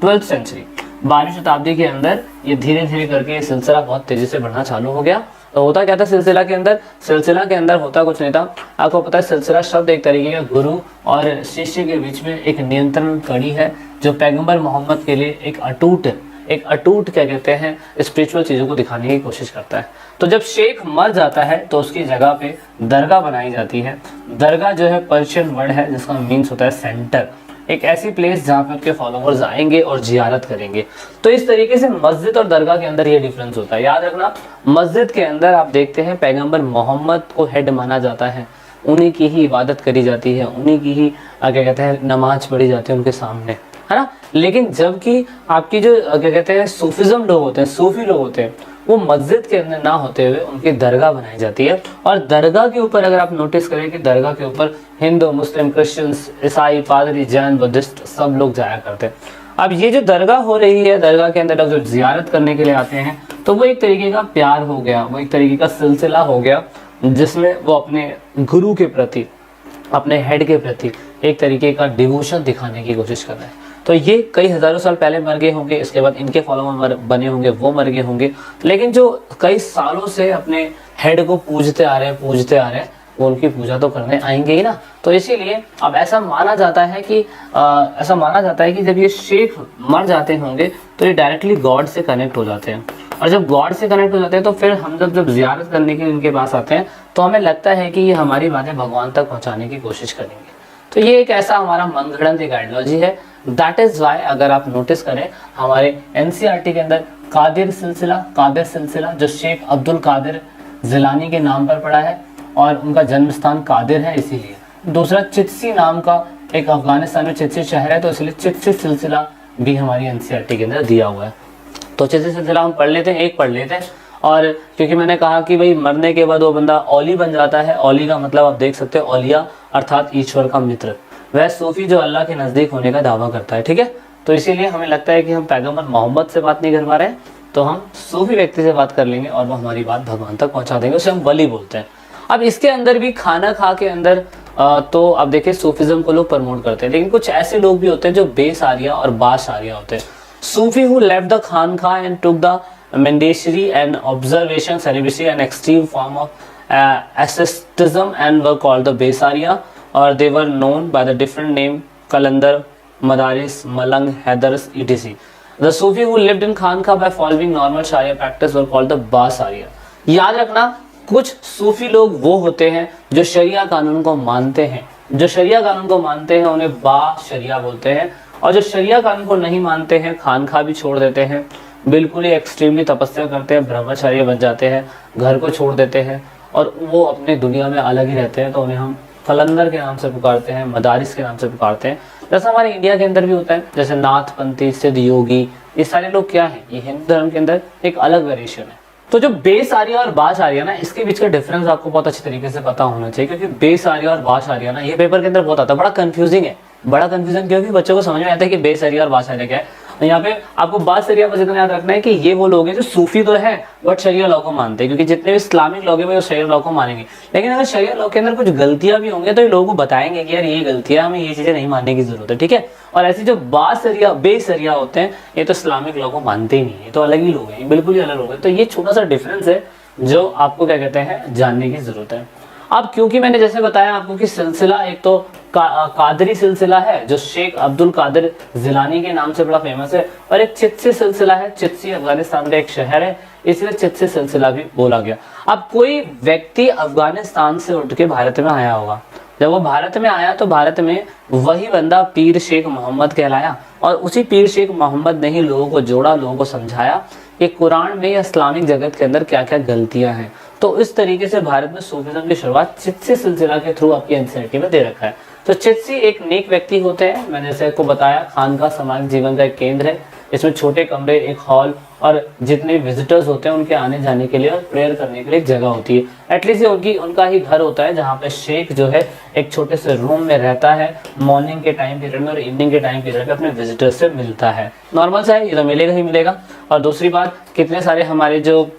A: 12th century. 12वीं शताब्दी के अंदर ये धीरे धीरे करके ये सिलसिला बहुत तेजी से बढ़ना चालू हो गया। तो होता क्या था सिलसिला के अंदर, सिलसिला के अंदर होता कुछ नहीं था। आपको पता है सिलसिला शब्द एक तरीके का गुरु और शिष्य के बीच में एक नियंत्रण कड़ी है जो पैगंबर मोहम्मद के लिए एक अटूट क्या कहते हैं स्पिरिचुअल चीज़ों को दिखाने की कोशिश करता है। तो जब शेख मर जाता है तो उसकी जगह पे दरगाह बनाई जाती है। दरगाह जो है पर्शियन वर्ड है जिसका मीन्स होता है सेंटर, एक ऐसी प्लेस जहाँ पे उनके फॉलोवर्स आएंगे और जियारत करेंगे। तो इस तरीके से मस्जिद और दरगाह के अंदर ये डिफरेंस होता है। याद रखना, मस्जिद के अंदर आप देखते हैं पैगंबर मोहम्मद को हेड माना जाता है, उन्हीं की ही इबादत करी जाती है, उन्हीं की ही क्या कहते हैं नमाज पढ़ी जाती है उनके सामने, है ना। लेकिन जबकि आपकी जो क्या कहते हैं सूफिज्म लोग होते हैं, सूफी लोग होते हैं, वो मस्जिद के अंदर ना होते हुए उनकी दरगाह बनाई जाती है। और दरगाह के ऊपर अगर आप नोटिस करें कि दरगाह के ऊपर हिंदू, मुस्लिम, क्रिश्चियंस, ईसाई, पादरी, जैन, बुद्धिस्ट सब लोग जाया करते हैं। अब ये जो दरगाह हो रही है, दरगाह के अंदर लोग जो जियारत करने के लिए आते हैं, तो वो एक तरीके का प्यार हो गया, वो एक तरीके का सिलसिला हो गया जिसमें वो अपने गुरु के प्रति, अपने हेड के प्रति एक तरीके का डिवोशन दिखाने की कोशिश कर रहे हैं। तो ये कई हजारों साल पहले मर गए होंगे, इसके बाद इनके फॉलोवर बने होंगे, वो मर गए होंगे, लेकिन जो कई सालों से अपने हेड को पूजते आ रहे हैं वो उनकी पूजा तो करने आएंगे ही ना। तो इसीलिए अब ऐसा माना जाता है कि जब ये शेख मर जाते होंगे तो ये डायरेक्टली गॉड से कनेक्ट हो जाते हैं, और जब गॉड से कनेक्ट हो जाते हैं तो फिर हम जब जियारत करने के लिए इनके पास आते हैं तो हमें लगता है कि ये हमारी बातें भगवान तक पहुंचाने की कोशिश करेंगे। तो ये एक ऐसा हमारा मनगढ़ंत एक आइडियोलॉजी है। दैट इज वाई अगर आप नोटिस करें हमारे एनसीईआरटी के अंदर कादिर सिलसिला जो शेख अब्दुल कादिर जिलानी के नाम पर पड़ा है और उनका जन्म स्थान कादिर है इसीलिए। दूसरा चित्सी नाम का एक अफगानिस्तान में चित्सी शहर है तो इसलिए चित्सी सिलसिला भी हमारी एनसीईआरटी के अंदर दिया हुआ है। तो चित्सी सिलसिला हम पढ़ लेते हैं। और क्योंकि मैंने कहा कि भाई मरने के बाद वो बंदा औली बन जाता है, औली का मतलब आप देख सकते हो औलिया अर्थात ईश्वर का मित्र, वह सूफी जो अल्लाह के नज़दीक होने का दावा करता है, ठीक है। तो इसीलिए हमें लगता है कि हम पैगंबर मोहम्मद से बात नहीं कर पा रहे हैं तो हम सूफी व्यक्ति से बात कर लेंगे और वो हमारी बात भगवान तक पहुंचा देंगे, उसे हम वली बोलते हैं। अब इसके अंदर भी खाना खा के अंदर तो अब देखिए सूफिज्म को लोग प्रमोट करते हैं, लेकिन कुछ ऐसे लोग भी होते हैं जो बेसारिया और बासारिया होते हैं। Sufi who left the khanqah and took the mendicity and observation celibacy an extreme form of asceticism and were called the Besaria, or they were known by the different name Kalandar, Madaris, Malang, Haidars, etc. The Sufi who lived in Khanka by following normal Sharia practice were called the Basaria. याद रखना कुछ सूफी लोग वो होते हैं जो शरिया कानून को मानते हैं, उन्हें बाशरिया बोलते हैं, और जो शरिया कानून को नहीं मानते हैं खानखा भी छोड़ देते हैं, बिल्कुल ही एक्सट्रीमली तपस्या करते हैं, ब्रह्मचार्य बन जाते हैं, घर को छोड़ देते हैं और वो अपने दुनिया में अलग ही रहते हैं। तो उन्हें हम कलंदर के नाम से पुकारते हैं, मदारिस के नाम से पुकारते हैं। जैसा हमारे इंडिया के अंदर भी होता है, जैसे नाथपंथी, सिद्ध योगी, ये सारे लोग क्या है, ये हिंदू धर्म के अंदर एक अलग वेरिएशन है। तो जो बेसारिया और बाशारिया ना, इसके बीच का डिफरेंस आपको बहुत अच्छी तरीके से पता होना चाहिए, क्योंकि बेसारिया और बाशारिया ना ये पेपर के अंदर बहुत आता है, बड़ा कंफ्यूजिंग है। क्योंकि बच्चों को समझ में आता है कि बेसारिया और बाशारिया क्या है। यहाँ पे आपको बात शरिया बस इतना याद रखना है कि ये वो लोग हैं जो सूफी तो है बट शरिया लॉ को मानते हैं, क्योंकि जितने भी इस्लामिक लोग हैं वो शरिया लॉ को मानेंगे। लेकिन अगर शरिया लॉ के अंदर कुछ गलतियां भी होंगी तो ये लोगों को बताएंगे कि यार ये गलतियां, हमें ये चीजें नहीं मानने की जरूरत है, ठीक है। और ऐसे जो बेसरिया होते हैं ये तो इस्लामिक लॉ को मानते ही नहीं, ये तो अलग ही लोग हैं, बिल्कुल ही अलग लोग हैं। तो ये छोटा सा डिफरेंस है जो आपको क्या कहते हैं जानने की जरूरत है। अब क्योंकि मैंने जैसे बताया आपको कि सिलसिला एक तो कादरी सिलसिला है जो शेख अब्दुल कादिर जिलानी के नाम से बड़ा फेमस है, और एक चित्सी सिलसिला है, चित्सी अफगानिस्तान का एक शहर है, इसलिए चित्सी सिलसिला भी बोला गया। अब कोई व्यक्ति अफगानिस्तान से उठ के भारत में आया होगा, जब वो भारत में आया तो भारत में वही बंदा पीर शेख मोहम्मद कहलाया, और उसी पीर शेख मोहम्मद ने ही लोगों को जोड़ा, लोगों को समझाया कि कुरान में या इस्लामिक जगत के अंदर क्या क्या गलतियां हैं। तो इस तरीके से भारत में सूफीज़्म की शुरुआत चित्सी सिलसिला के थ्रू आपकी एनसीईआरटी में दे रखा है। तो चित्सी एक नेक व्यक्ति होते हैं, मैंने जैसे आपको बताया खानका सामाजिक जीवन का एक केंद्र है, इसमें छोटे कमरे, एक हॉल और जितने विजिटर्स होते हैं उनके आने जाने के लिए और प्रेयर करने के लिए एक जगह होती है। एटलीस्ट उनका ही घर होता है जहाँ पे शेख जो है एक छोटे से रूम में रहता है, मॉर्निंग के टाइम पीरियड में और इवनिंग के टाइम पीरियड में अपने विजिटर्स से मिलता है। नॉर्मल सा है, ये तो मिलेगा ही मिलेगा। और दूसरी बात, कितने सारे हमारे जो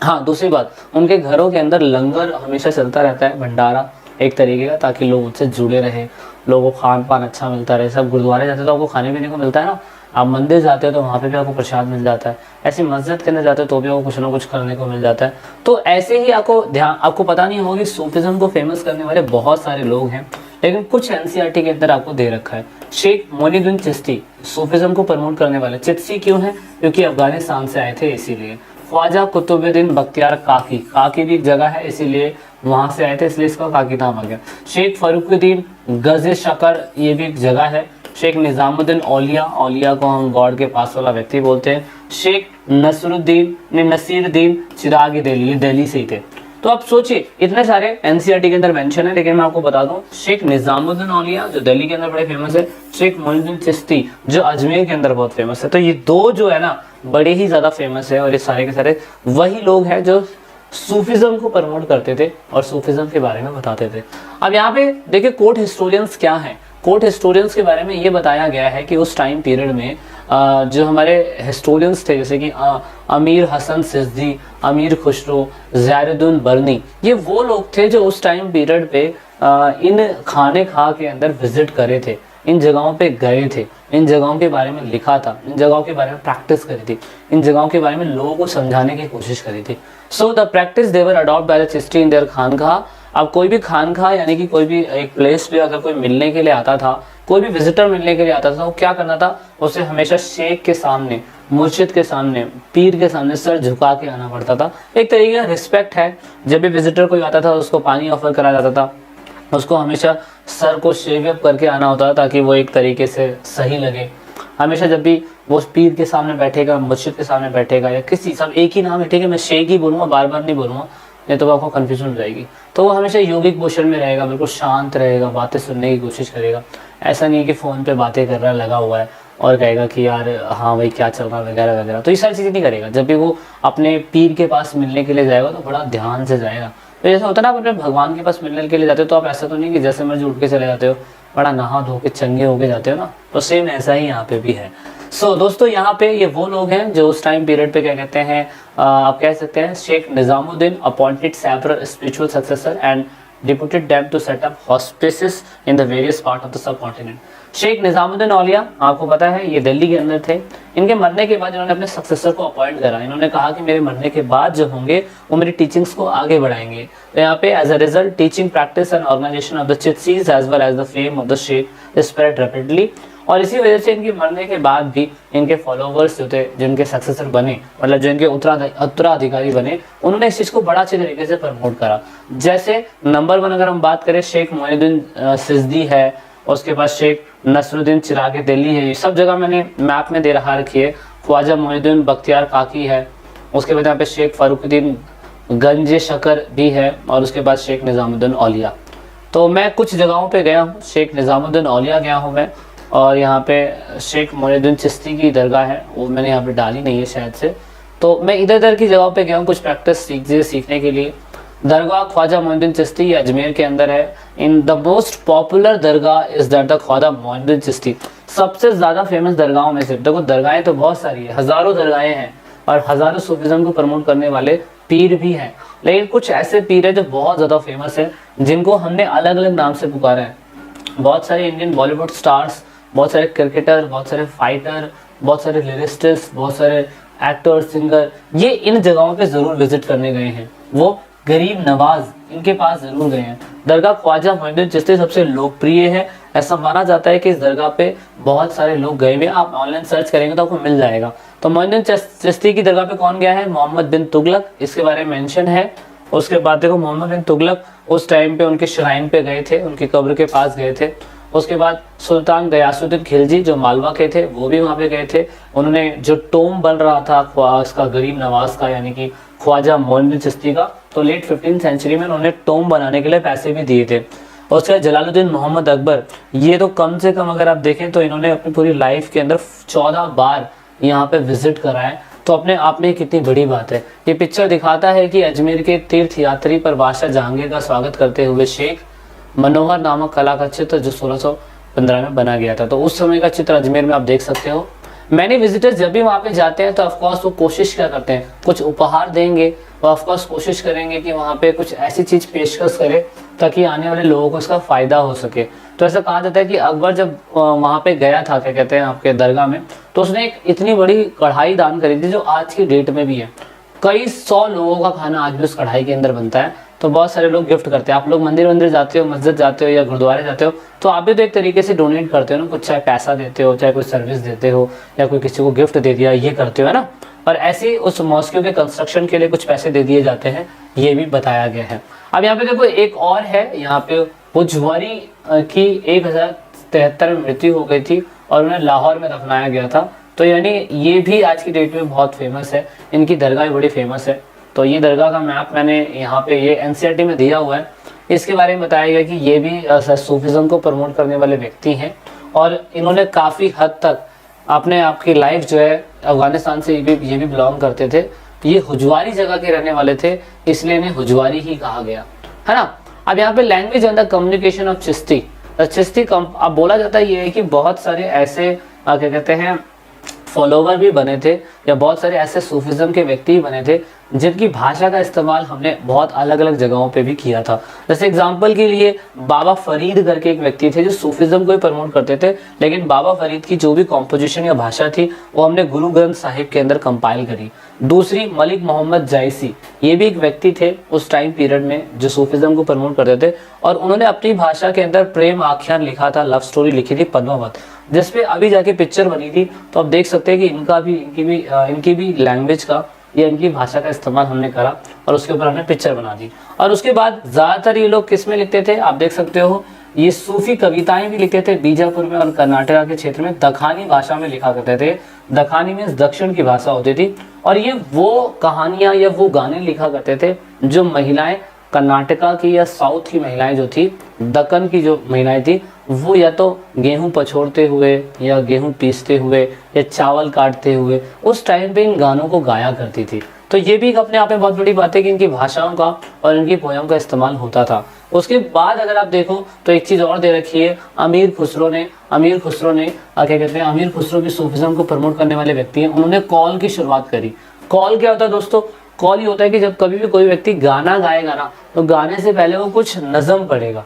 A: दूसरी बात, उनके घरों के अंदर लंगर हमेशा चलता रहता है, भंडारा एक तरीके का, ताकि लोग उनसे जुड़े रहे, लोगों को खान पान अच्छा मिलता रहे। सब गुरुद्वारे जाते तो आपको खाने पीने को मिलता है ना, आप मंदिर जाते हो तो वहाँ पे भी आपको प्रसाद मिल जाता है, ऐसी मस्जिद के अंदर जाते हो तो भी आपको कुछ ना कुछ करने को मिल जाता है। तो ऐसे ही आपको पता नहीं होगा कि सूफीज़्म को फेमस करने वाले बहुत सारे लोग हैं, लेकिन कुछ एनसीईआरटी के अंदर आपको दे रखा है। शेख मोइनुद्दीन चिश्ती सूफीज़्म को प्रमोट करने वाले, चिश्ती क्यों है, क्योंकि अफगानिस्तान से आए थे इसीलिए। ख्वाजा कुतुबुद्दीन बख्तियार काकी भी एक जगह है, इसीलिए वहां से आए थे, इसलिए इसका काकी नाम आ गया। शेख फरुखुद्दीन गज़े शकर, ये भी एक जगह है। शेख निजामुद्दीन औलिया को हम गॉड के पास वाला व्यक्ति बोलते हैं। शेख नसीरुद्दीन चिरागी दिल्ली से ही थे। तो आप सोचिए इतने सारे एनसीईआरटी के अंदर मेंशन है, लेकिन मैं आपको बता दूं शेख निजामुद्दीन औलिया जो दिल्ली के अंदर बड़े फेमस है, शेख मोइनुद्दीन चिश्ती जो अजमेर के अंदर बहुत फेमस है। तो ये दो जो है ना बड़े ही ज्यादा फेमस है, और ये सारे के सारे वही लोग हैं जो सूफीज़्म को प्रमोट करते थे और सूफीज़्म के बारे में बताते थे। अब यहाँ पे देखिए कोर्ट हिस्टोरियंस क्या हैं। कोर्ट हिस्टोरियंस के बारे में ये बताया गया है कि उस टाइम पीरियड में जो हमारे हिस्टोरियंस थे, जैसे कि अमीर हसन सिद्दी, अमीर खुसरो, ज़ैनुद्दीन बरनी, ये वो लोग थे जो उस टाइम पीरियड पे इन खाने खा के अंदर विजिट करे थे, इन जगहों पे गए थे, इन जगहों के बारे में लिखा था, इन जगहों के बारे में प्रैक्टिस करी थी, इन जगहों के बारे में लोगों को समझाने की कोशिश करी थी। So the practice they were adopt by the Chishti in their khanqah अब कोई भी खानका यानी कि कोई भी एक प्लेस पे अगर कोई मिलने के लिए आता था, कोई भी विजिटर मिलने के लिए आता था, वो क्या करना था, उसे हमेशा शेख के सामने, मुर्शिद के सामने, पीर के सामने सर झुका के आना पड़ता था। एक तरीके का रिस्पेक्ट है। जब भी विजिटर कोई आता था उसको पानी ऑफर करा जाता था, उसको हमेशा सर को शेव अप करके आना होता था ताकि वो एक तरीके से सही लगे। हमेशा जब भी वो पीर के सामने बैठेगा, मुर्शिद के सामने बैठेगा या किसी, सब एक ही नाम है, ठीक है, मैं शेख ही बोलूँगा, बार बार नहीं बोलूँगा, नहीं तो आपको कन्फ्यूजन हो जाएगी। तो वो हमेशा योगिक पोस्चर में रहेगा, बिल्कुल शांत रहेगा, बातें सुनने की कोशिश करेगा। ऐसा नहीं है कि फ़ोन पे बातें कर रहा है, लगा हुआ है और कहेगा कि यार हाँ भाई क्या चल रहा है वगैरह वगैरह। तो ये सारी चीज़ें नहीं करेगा। जब भी वो अपने पीर के पास मिलने के लिए जाएगा तो बड़ा ध्यान से जाएगा। तो जैसा होता है ना, आप अपने भगवान के पास मिलने के लिए जाते हो तो आप ऐसा तो नहीं कि जैसे मर्जी उठ के चले जाते हो, बड़ा नहा धो के चंगे होके जाते हो ना, तो सेम ऐसा ही यहाँ पे भी है। सो दोस्तों, यहाँ पे ये वो लोग हैं जो उस टाइम पीरियड पे क्या कहते हैं, आप कह सकते हैं Sheikh Nizamuddin appointed several spiritual successor and deputed them to set up hospices in the various part of the subcontinent. Sheikh Nizamuddin Auliya, आपको पता है ये दिल्ली के अंदर थे। इनके मरने के बाद इन्होंने अपने सक्सेसर को अपॉइंट करा। इन्होंने कहा कि मेरे मरने के बाद जो होंगे वो मेरी टीचिंग्स को आगे बढ़ाएंगे। तो यहाँ पे as a result teaching practice and organisation of the Chishtis as well as the fame of the Sheikh spread rapidly. और इसी वजह से इनके मरने के बाद भी इनके फॉलोवर्स जो थे, जिनके सक्सेसर बने, मतलब जो इनके उत्तराधिकारी बने, उन्होंने इस चीज़ को बड़ा अच्छे तरीके से प्रमोट करा। जैसे नंबर 1 अगर हम बात करें, शेख मोइनुद्दीन सिजदी है, उसके बाद शेख नसरुद्दीन चिराग दिल्ली है, ये सब जगह मैंने मैप में दे रखी है। ख्वाजा मोइनुद्दीन बख्तियार काकी है, उसके बाद यहाँ पे शेख फरुखुद्दीन गंज शकर भी है, और उसके बाद शेख निजामुद्दीन औलिया। तो मैं कुछ जगहों पे गया हूँ, शेख निजामुद्दीन औलिया गया हूँ मैं, और यहाँ पे शेख मोइनुद्दीन चिश्ती की दरगाह है, वो मैंने यहाँ पे डाली नहीं है शायद से। तो मैं इधर उधर की जगहों पे गया हूँ कुछ प्रैक्टिस सीखने के लिए। दरगाह ख्वाजा मोइनुद्दीन चिश्ती ये अजमेर के अंदर है। In the most popular dargah is that the Khwaja Moinuddin Chishti. सबसे ज़्यादा फेमस दरगाहों में से, देखो दरगाहें तो बहुत सारी है, हज़ारों दरगाहें हैं और हज़ारों सूफिज़्म को प्रमोट करने वाले पीर भी हैं, लेकिन कुछ ऐसे पीर हैं जो बहुत ज़्यादा फेमस हैं, जिनको हमने अलग अलग नाम से पुकारा है। बहुत सारे इंडियन बॉलीवुड स्टार्स, बहुत सारे क्रिकेटर, बहुत सारे फाइटर, बहुत सारे लिरिस्टिस्ट, बहुत सारे एक्टर, सिंगर, ये इन जगहों पे ज़रूर विजिट करने गए हैं। वो गरीब नवाज इनके पास ज़रूर गए हैं। दरगाह ख्वाजा मोइनुद्दीन चिश्ती सबसे लोकप्रिय है। ऐसा माना जाता है कि इस दरगाह पे बहुत सारे लोग गए हुए। आप ऑनलाइन सर्च करेंगे तो आपको मिल जाएगा। तो मोइनुद्दीन चिश्ती की दरगाह पे कौन गया है? मोहम्मद बिन तुगलक, इसके बारे में मेंशन है। उसके बाद देखो, मोहम्मद बिन तुगलक उस टाइम पे उनके श्राइन पे गए थे, उनकी कब्र के पास गए थे। उसके बाद सुल्तान गयासुद्दीन खिलजी जो मालवा के थे, वो भी वहाँ पे गए थे। उन्होंने जो टोम बन रहा था इसका गरीब नवाज का, यानी कि ख्वाजा मोइनुद्दीन चिश्ती का, तो लेट 15वीं सेंचुरी में उन्होंने टोम बनाने के लिए पैसे भी दिए थे। और उसके बाद जलालुद्दीन मोहम्मद अकबर, ये तो कम से कम अगर आप देखें तो इन्होंने अपनी पूरी लाइफ के अंदर 14 बार यहाँ पे विजिट करा है। तो अपने आप में कितनी बड़ी बात है। ये पिक्चर दिखाता है कि अजमेर के तीर्थ यात्री पर बादशाह जहांगीर का स्वागत करते हुए शेख मनोहर नामक कला का चित्र जो 1615 में बना गया था। तो उस समय का चित्र अजमेर में आप देख सकते हो। मैंने विजिटर्स जब भी वहाँ पे जाते हैं तो ऑफकोर्स वो कोशिश क्या करते हैं, कुछ उपहार देंगे, वो ऑफकोर्स कोशिश करेंगे कि वहाँ पे कुछ ऐसी चीज़ पेशकश करे ताकि आने वाले लोगों को इसका फ़ायदा हो सके। तो ऐसा कहा जाता है कि अकबर जब वहाँ पे गया था, क्या कहते हैं, आपके दरगाह में, तो उसने एक इतनी बड़ी कढ़ाई दान करी थी जो आज की डेट में भी है। कई 100 लोगों का खाना आज भी उस कढ़ाई के अंदर बनता है। तो बहुत सारे लोग गिफ्ट करते हैं। आप लोग मंदिर जाते हो, मस्जिद जाते हो या गुरुद्वारे जाते हो, तो आप भी तो एक तरीके से डोनेट करते हो ना, कुछ चाहे पैसा देते हो, चाहे कोई सर्विस देते हो, या कोई किसी को गिफ्ट दे दिया, ये करते हो, है ना। और ऐसे ही उस मॉस्क्यू के कंस्ट्रक्शन के लिए कुछ पैसे दे दिए जाते हैं, ये भी बताया गया है। अब यहाँ पे देखो एक और है, यहाँ पे हुजवारी की 1073 में मृत्यु हो गई थी और उन्हें लाहौर में दफनाया गया था। तो यानी ये भी आज की डेट में बहुत फेमस है, इनकी दरगाह बड़ी फेमस है। तो ये दरगाह का मैप मैंने यहाँ पे ये एनसीईआरटी में दिया हुआ है। इसके बारे में बताया गया कि ये भी सूफिज्म को प्रमोट करने वाले व्यक्ति हैं और इन्होंने काफ़ी हद तक अपने आपकी लाइफ जो है अफगानिस्तान से ये भी बिलोंग करते थे। ये हुजवारी जगह के रहने वाले थे, इसलिए इन्हें हुजवारी ही कहा गया, है ना। अब यहाँ पे language and the communication of Chishti, अब बोला जाता है ये है कि बहुत सारे ऐसे क्या कहते हैं फॉलोवर भी बने थे, या बहुत सारे ऐसे सूफिज्म के व्यक्ति भी बने थे जिनकी भाषा का इस्तेमाल हमने बहुत अलग अलग जगहों पे भी किया था। जैसे एग्जाम्पल के लिए बाबा फरीद करके एक व्यक्ति थे जो सूफिज्म को ही प्रमोट करते थे, लेकिन बाबा फरीद की जो भी कॉम्पोजिशन या भाषा थी वो हमने गुरु ग्रंथ साहिब के अंदर कंपाइल करी। दूसरी मलिक मोहम्मद जायसी, ये भी एक व्यक्ति थे उस टाइम पीरियड में जो सूफिज्म को प्रमोट करते थे, और उन्होंने अपनी भाषा के अंदर प्रेम आख्यान लिखा था, लव स्टोरी लिखी थी पद्मावत, जिसपे अभी जाके पिक्चर बनी थी। तो आप देख सकते हैं कि इनकी भी लैंग्वेज का या इनकी भाषा का इस्तेमाल हमने करा और उसके ऊपर हमने पिक्चर बना दी। और उसके बाद ज्यादातर ये लोग किस में लिखते थे, आप देख सकते हो ये सूफी कविताएं भी लिखते थे बीजापुर में और कर्नाटका के क्षेत्र में दखानी भाषा में लिखा करते थे। दखानी में दक्षिण की भाषा होती थी, और ये वो कहानियां या वो गाने लिखा करते थे जो महिलाएं कर्नाटका की या साउथ की महिलाएं जो थी, दक्कन की जो महिलाएं थी, वो या तो गेहूं पछोड़ते हुए या गेहूं पीसते हुए या चावल काटते हुए उस टाइम पे इन गानों को गाया करती थी। तो ये भी अपने आप में बहुत बड़ी बात है कि इनकी भाषाओं का और इनकी पोयम का इस्तेमाल होता था। उसके बाद अगर आप देखो तो एक चीज़ और दे रखी है, अमीर खुसरो ने क्या कहते हैं, अमीर खुसरो भी सूफिज्म को प्रमोट करने वाले व्यक्ति हैं। उन्होंने कॉल की शुरुआत करी। कॉल क्या होता है दोस्तों? कॉल ये होता है कि जब कभी भी कोई व्यक्ति गाना गाएगा ना, तो गाने से पहले वो कुछ नज़म पढ़ेगा,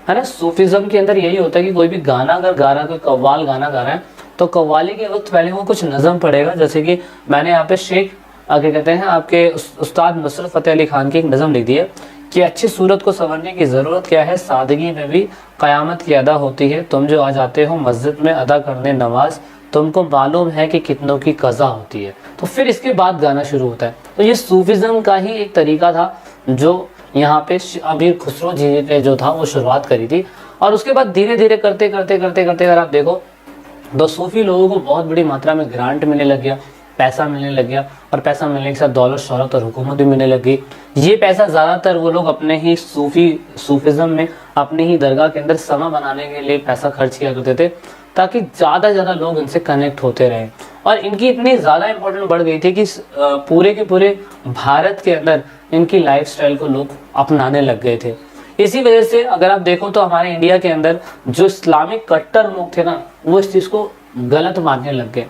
A: है ना। सूफिज्म के अंदर यही होता है कि कोई भी गाना अगर गा रहा है, कोई कव्वाल गाना गा रहा है, तो कव्वाली के वक्त पहले वो कुछ नज़म पढ़ेगा। जैसे कि मैंने यहाँ पे शेख क्या कहते हैं आपके उस्ताद नुसरत फतेह अली खान की एक नज़म लिख दी है कि अच्छी सूरत को संवरने की ज़रूरत क्या है, सादगी में भी क़यामत की अदा होती है। तुम जो आ जाते हो मस्जिद में अदा करने नमाज, तुमको मालूम है कि कितनों की कज़ा होती है। तो फिर इसके बाद गाना शुरू होता है। तो ये सूफिज्म का ही एक तरीका था जो यहाँ पे अमीर खुसरो जी ने जो था वो शुरुआत करी थी। और उसके बाद धीरे धीरे करते अगर आप देखो तो सूफी लोगों को बहुत बड़ी मात्रा में ग्रांट मिलने लग गया, पैसा मिलने लग गया, और पैसा मिलने के साथ दौलत शौहरत और हुकूमत भी मिलने लग गई। ये पैसा ज़्यादातर वो लोग अपने ही सूफिज्म में अपनी ही दरगाह के अंदर समा बनाने के लिए पैसा खर्च किया करते थे, ताकि ज़्यादा से ज़्यादा लोग इनसे कनेक्ट होते रहें। और इनकी इतनी ज़्यादा इंपॉर्टेंट बढ़ गई थी कि पूरे के पूरे भारत के अंदर इनकी लाइफस्टाइल को लोग अपनाने लग गए थे। इसी वजह से अगर आप देखो तो हमारे इंडिया के अंदर जो इस्लामिक कट्टर लोग थे ना, वो इस चीज़ को गलत मानने लग गए।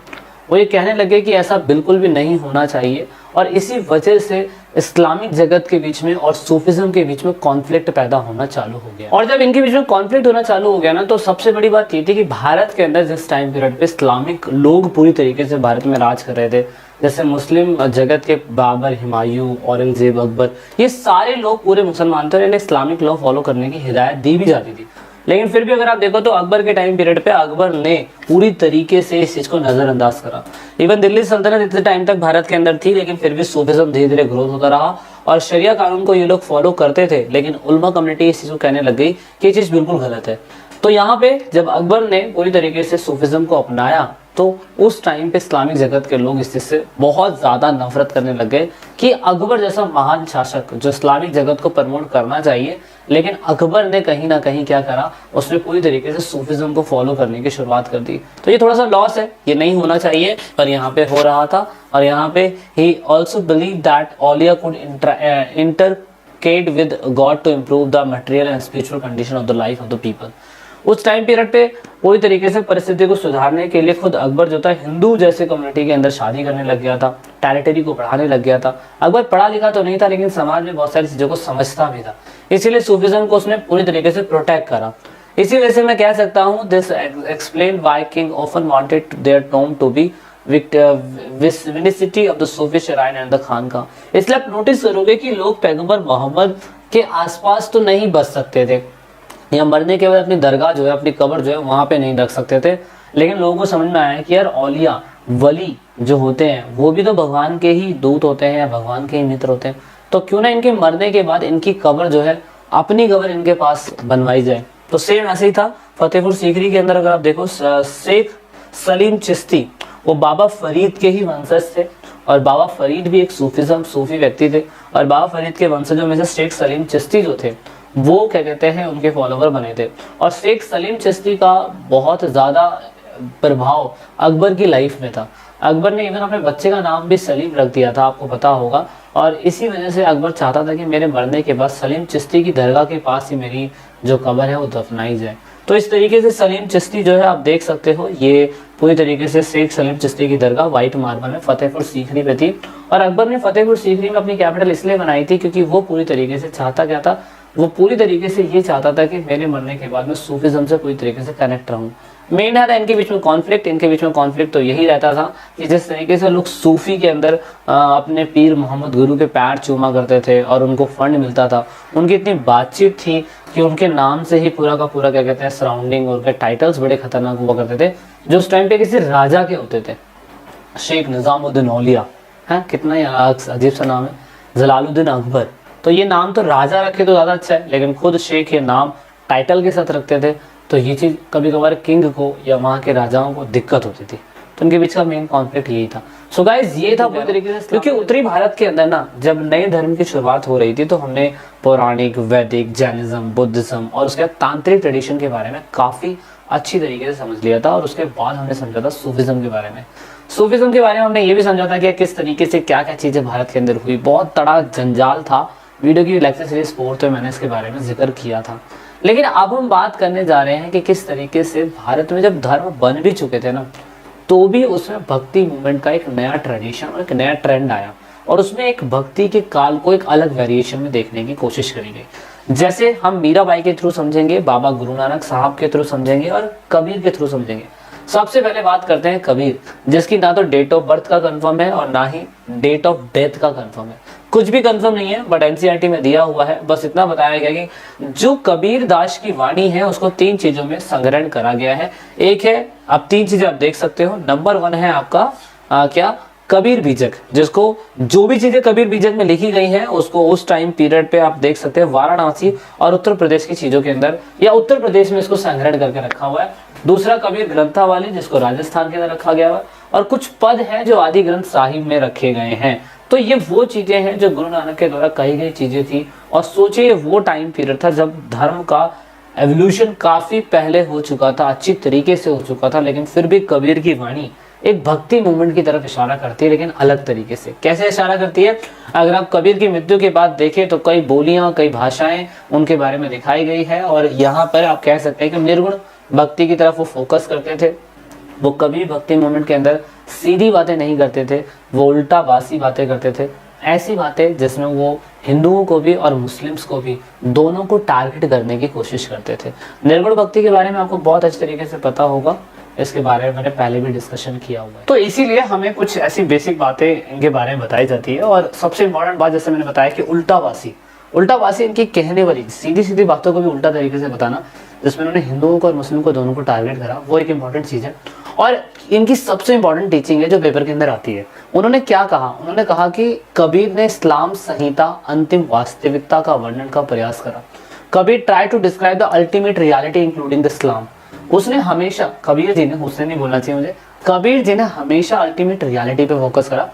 A: वो ये कहने लगे कि ऐसा बिल्कुल भी नहीं होना चाहिए, और इसी वजह से इस्लामिक जगत के बीच में और सूफिज्म के बीच में कॉन्फ्लिक्ट पैदा होना चालू हो गया। और जब इनके बीच में कॉन्फ्लिक्ट होना चालू हो गया ना, तो सबसे बड़ी बात ये थी कि भारत के अंदर जिस टाइम पीरियड पे इस्लामिक लोग पूरी तरीके से भारत में राज कर रहे थे, जैसे मुस्लिम जगत के बाबर, हुमायूं, औरंगजेब, अकबर, ये सारे लोग पूरे मुसलमान थे, इन्हें इस्लामिक लॉ फॉलो करने की हिदायत दी भी जाती थी। लेकिन फिर भी अगर आप देखो तो अकबर के टाइम पीरियड पे अकबर ने पूरी तरीके से इस चीज़ को नज़रअंदाज करा। इवन दिल्ली सल्तनत इतने टाइम तक भारत के अंदर थी, लेकिन फिर भी सूफिज्म धीरे धीरे ग्रोथ होता रहा और शरिया कानून को ये लोग फॉलो करते थे। लेकिन उलमा कम्युनिटी इस चीज़ को कहने लग गई कि ये चीज़ बिल्कुल गलत है। तो यहाँ पे जब अकबर ने पूरी तरीके से सूफिज्म को अपनाया, तो उस टाइम पे इस्लामिक जगत के लोग इस चीज़ से बहुत ज़्यादा नफरत करने लग गए कि अकबर जैसा महान शासक जो इस्लामिक जगत को प्रमोट करना चाहिए, लेकिन अकबर ने कहीं ना कहीं क्या करा, उसने पूरी तरीके से सूफिज्म को फॉलो करने की शुरुआत कर दी। तो ये थोड़ा सा लॉस है, ये नहीं होना चाहिए, पर यहाँ पे हो रहा था। और यहाँ पे he also believe that auliya could interact with God to improve the material and spiritual condition of the life of the people. उस टाइम पीरियड पे पूरी तरीके से परिस्थिति को सुधारने के लिए खुद अकबर जो था हिंदू जैसे कम्युनिटी के अंदर शादी करने लग गया था, टेरिटरी को बढ़ाने लग गया था। अकबर पढ़ा लिखा तो नहीं था, लेकिन समाज में बहुत सारी चीज़ों को समझता भी था, इसीलिए सूफिज्म को उसने पूरी तरीके से प्रोटेक्ट करा। इसी वजह से मैं कह सकता हूँ this explain why king often wanted their tomb to be vicinity of the Sufi shrine and the khanqah. इसलिए आप नोटिस करोगे कि लोग पैगंबर मोहम्मद के आसपास तो नहीं बस सकते थे, या मरने के बाद अपनी दरगाह जो है, अपनी कब्र जो है वहाँ पे नहीं रख सकते थे। लेकिन लोगों को समझ में आया कि यार औलिया वली जो होते हैं वो भी तो भगवान के ही दूत होते हैं या भगवान के ही मित्र होते हैं, तो क्यों ना इनके मरने के बाद इनकी कब्र जो है, अपनी कब्र इनके पास बनवाई जाए। तो सेम ऐसे ही था फतेहपुर सीकरी के अंदर। अगर आप देखो शेख सलीम चिश्ती वो बाबा फरीद के ही वंशज थे, और बाबा फरीद भी एक सूफी व्यक्ति थे, और बाबा फरीद के वंशजों में से शेख सलीम चिश्ती जो थे वो क्या कहते हैं उनके फॉलोवर बने थे। और शेख सलीम चिश्ती का बहुत ज़्यादा प्रभाव अकबर की लाइफ में था। अकबर ने इवन अपने बच्चे का नाम भी सलीम रख दिया था, आपको पता होगा। और इसी वजह से अकबर चाहता था कि मेरे मरने के बाद सलीम चिश्ती की दरगाह के पास ही मेरी जो कब्र है वो दफनाई जाए। तो इस तरीके से सलीम चिश्ती जो है आप देख सकते हो, ये पूरी तरीके से शेख सलीम चिश्ती की दरगाह वाइट मार्बल में फतेहपुर सीकरी पे थी। और अकबर ने फतेहपुर सीकरी में अपनी कैपिटल इसलिए बनाई थी क्योंकि वो पूरी तरीके से चाहता क्या था, वो पूरी तरीके से ये चाहता था कि मेरे मरने के बाद मैं सूफिज्म से पूरी तरीके से कनेक्ट रहूं। मेन था इनके बीच में कॉन्फ्लिक्ट, तो यही रहता था कि जिस तरीके से लोग सूफी के अंदर अपने पीर मोहम्मद गुरु के पैर चूमा करते थे और उनको फंड मिलता था, उनकी इतनी बातचीत थी कि उनके नाम से ही पूरा का पूरा क्या कहते हैं सराउंडिंग, उनके टाइटल्स बड़े खतरनाक हुआ करते थे जो उस टाइम पे किसी राजा के होते थे। शेख निजामुद्दीन औलिया है, कितना ही अजीब सा नाम है, जलालुद्दीन अकबर। तो ये नाम तो राजा रखे तो ज़्यादा अच्छा है, लेकिन खुद शेख ये नाम टाइटल के साथ रखते थे, तो ये चीज़ कभी कभार किंग को या वहाँ के राजाओं को दिक्कत होती थी। तो उनके बीच का मेन कॉन्फ्लिक्ट यही था। सो गाइज ये था पूरी तरीके से, क्योंकि उत्तरी भारत के अंदर ना जब नए धर्म की शुरुआत हो रही थी तो हमने पौराणिक, वैदिक, जैनिज्म, बुद्धिज्म और उसके तांत्रिक ट्रेडिशन के बारे में काफ़ी अच्छी तरीके से समझ लिया था। और उसके बाद हमने समझा था सूफिज्म के बारे में। सूफिज्म के बारे में हमने ये भी समझा था कि किस तरीके से क्या क्या चीज़ें भारत के अंदर हुई। बहुत तड़ा जंजाल था। वीडियो की लेक्चर सीरीज 4 में मैंने इसके बारे में जिक्र किया था। लेकिन अब हम बात करने जा रहे हैं कि किस तरीके से भारत में जब धर्म बन भी चुके थे ना, तो भी उसमें भक्ति मूवमेंट का एक नया ट्रेडिशन और एक नया ट्रेंड आया और उसमें एक भक्ति के काल को एक अलग वेरिएशन में देखने की कोशिश करी गई। जैसे हम मीराबाई के थ्रू समझेंगे, बाबा गुरु नानक साहब के थ्रू समझेंगे और कबीर के थ्रू समझेंगे। सबसे पहले बात करते हैं कबीर, जिसकी ना तो डेट ऑफ बर्थ का कंफर्म है और ना ही डेट ऑफ डेथ का कंफर्म है। कुछ भी कंफर्म नहीं है, बट एनसीईआरटी में दिया हुआ है। बस इतना बताया गया कि जो कबीर दास की वाणी है उसको 3 चीजों में संग्रहण करा गया है। एक है, आप 3 चीजें आप देख सकते हो। नंबर 1 है आपका क्या, कबीर बीजक, जिसको जो भी चीजें कबीर बीजक में लिखी गई हैं उसको उस टाइम पीरियड पे आप देख सकते हैं वाराणसी और उत्तर प्रदेश की चीजों के अंदर या उत्तर प्रदेश में इसको संग्रहण करके रखा हुआ है। दूसरा कबीर ग्रंथावली, जिसको राजस्थान के अंदर रखा गया है, और कुछ पद हैं जो आदि ग्रंथ साहिब में रखे गए हैं। तो ये वो चीजें हैं जो गुरु नानक के द्वारा कही गई चीजें थी। और सोचिए वो टाइम पीरियड था जब धर्म का एवोल्यूशन काफी पहले हो चुका था, अच्छी तरीके से हो चुका था, लेकिन फिर भी कबीर की वाणी एक भक्ति मूवमेंट की तरफ इशारा करती है, लेकिन अलग तरीके से। कैसे इशारा करती है? अगर आप कबीर की मृत्यु के बाद देखें तो कई बोलियां, कई भाषाएं उनके बारे में दिखाई गई है। और यहाँ पर आप कह सकते हैं कि निर्गुण भक्ति की तरफ वो फोकस करते थे। वो कबीर भक्ति मूवमेंट के अंदर सीधी बातें नहीं करते थे, वो उल्टा बासी बातें करते थे। ऐसी बातें जिसमें वो हिंदुओं को भी और मुस्लिम्स को भी दोनों को टारगेट करने की कोशिश करते थे। निर्गुण भक्ति के बारे में आपको बहुत अच्छे तरीके से पता होगा, इसके बारे में मैंने पहले भी डिस्कशन किया हुआ है। तो इसीलिए हमें कुछ ऐसी बेसिक बातें इनके बारे में बताई जाती है। और सबसे इंपॉर्टेंट बात, जैसे मैंने बताया कि उल्टा बासी इनकी कहने वाली सीधी सीधी बातों को भी उल्टा तरीके से बताना, जिसमें उन्होंने हिंदुओं को और मुस्लिम को दोनों को टारगेट करा, वो एक इंपॉर्टेंट चीज़ है। और इनकी सबसे इंपॉर्टेंट टीचिंग है जो पेपर के अंदर आती है। उन्होंने क्या कहा? उन्होंने कहा कि कबीर ने इस्लाम संहिता अंतिम वास्तविकता का वर्णन का प्रयास करा। Kabir try to describe the ultimate reality including the Islam. उसने हमेशा, कबीर जी ने, उसने नहीं बोलना चाहिए मुझे, कबीर जी ने हमेशा अल्टीमेट रियलिटी पे फोकस करा।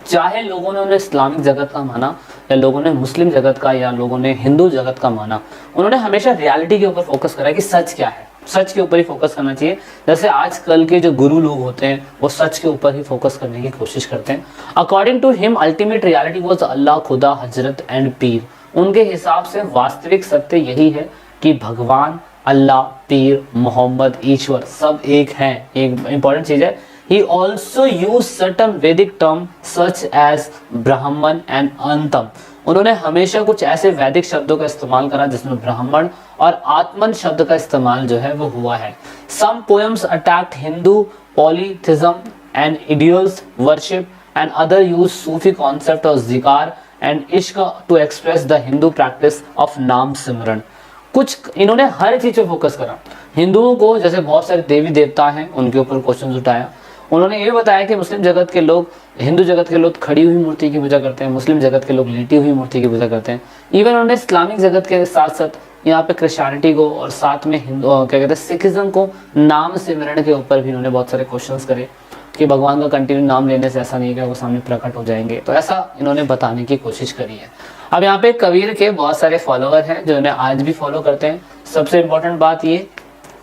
A: चाहे लोगों ने उन्हें इस्लामिक जगत का माना या लोगों ने मुस्लिम जगत का या लोगों ने हिंदू जगत का माना, उन्होंने हमेशा रियलिटी के ऊपर फोकस करा कि सच क्या है। सच के ऊपर ही फोकस करना चाहिए। जैसे आजकल के जो गुरु लोग होते हैं वो सच के ऊपर ही फोकस करने की कोशिश करते हैं। According to him ultimate reality was Allah, Khuda, Hazrat and पीर। उनके हिसाब से वास्तविक सत्य यही है कि भगवान, अल्लाह, पीर, मोहम्मद, ईश्वर सब एक हैं। एक इंपॉर्टेंट चीज है, he also used certain Vedic term such as ब्राह्मण and अंतम। उन्होंने हमेशा कुछ ऐसे वैदिक शब्दों का इस्तेमाल करा जिसमें ब्राह्मण और आत्मन शब्द का इस्तेमाल जो है वो हुआ है। Some poems attacked Hindu polytheism and ideals worship and other use Sufi concept of zikar and ishq to express the Hindu practice of नाम सिमरन। कुछ इन्होंने हर चीज पे फोकस करा। हिंदुओं को जैसे बहुत सारे देवी देवता हैं उनके ऊपर क्वेश्चन उठाया। उन्होंने ये बताया कि मुस्लिम जगत के लोग, हिंदू जगत के लोग खड़ी हुई मूर्ति की पूजा करते हैं, मुस्लिम जगत के लोग लेटी हुई मूर्ति की पूजा करते हैं। इवन उन्होंने इस्लामिक जगत के साथ साथ यहाँ पे क्रिश्चियनिटी को और साथ में हिंदू क्या कहते हैं सिखिज्म को नाम सिमरण के ऊपर भी उन्होंने बहुत सारे क्वेश्चंस करे कि भगवान का कंटिन्यू नाम लेने से ऐसा नहीं है कि वो सामने प्रकट हो जाएंगे। तो ऐसा इन्होंने बताने की कोशिश करी है। अब यहाँ पे कबीर के बहुत सारे फॉलोअर हैं जो इन्हें आज भी फॉलो करते हैं। सबसे इम्पोर्टेंट बात ये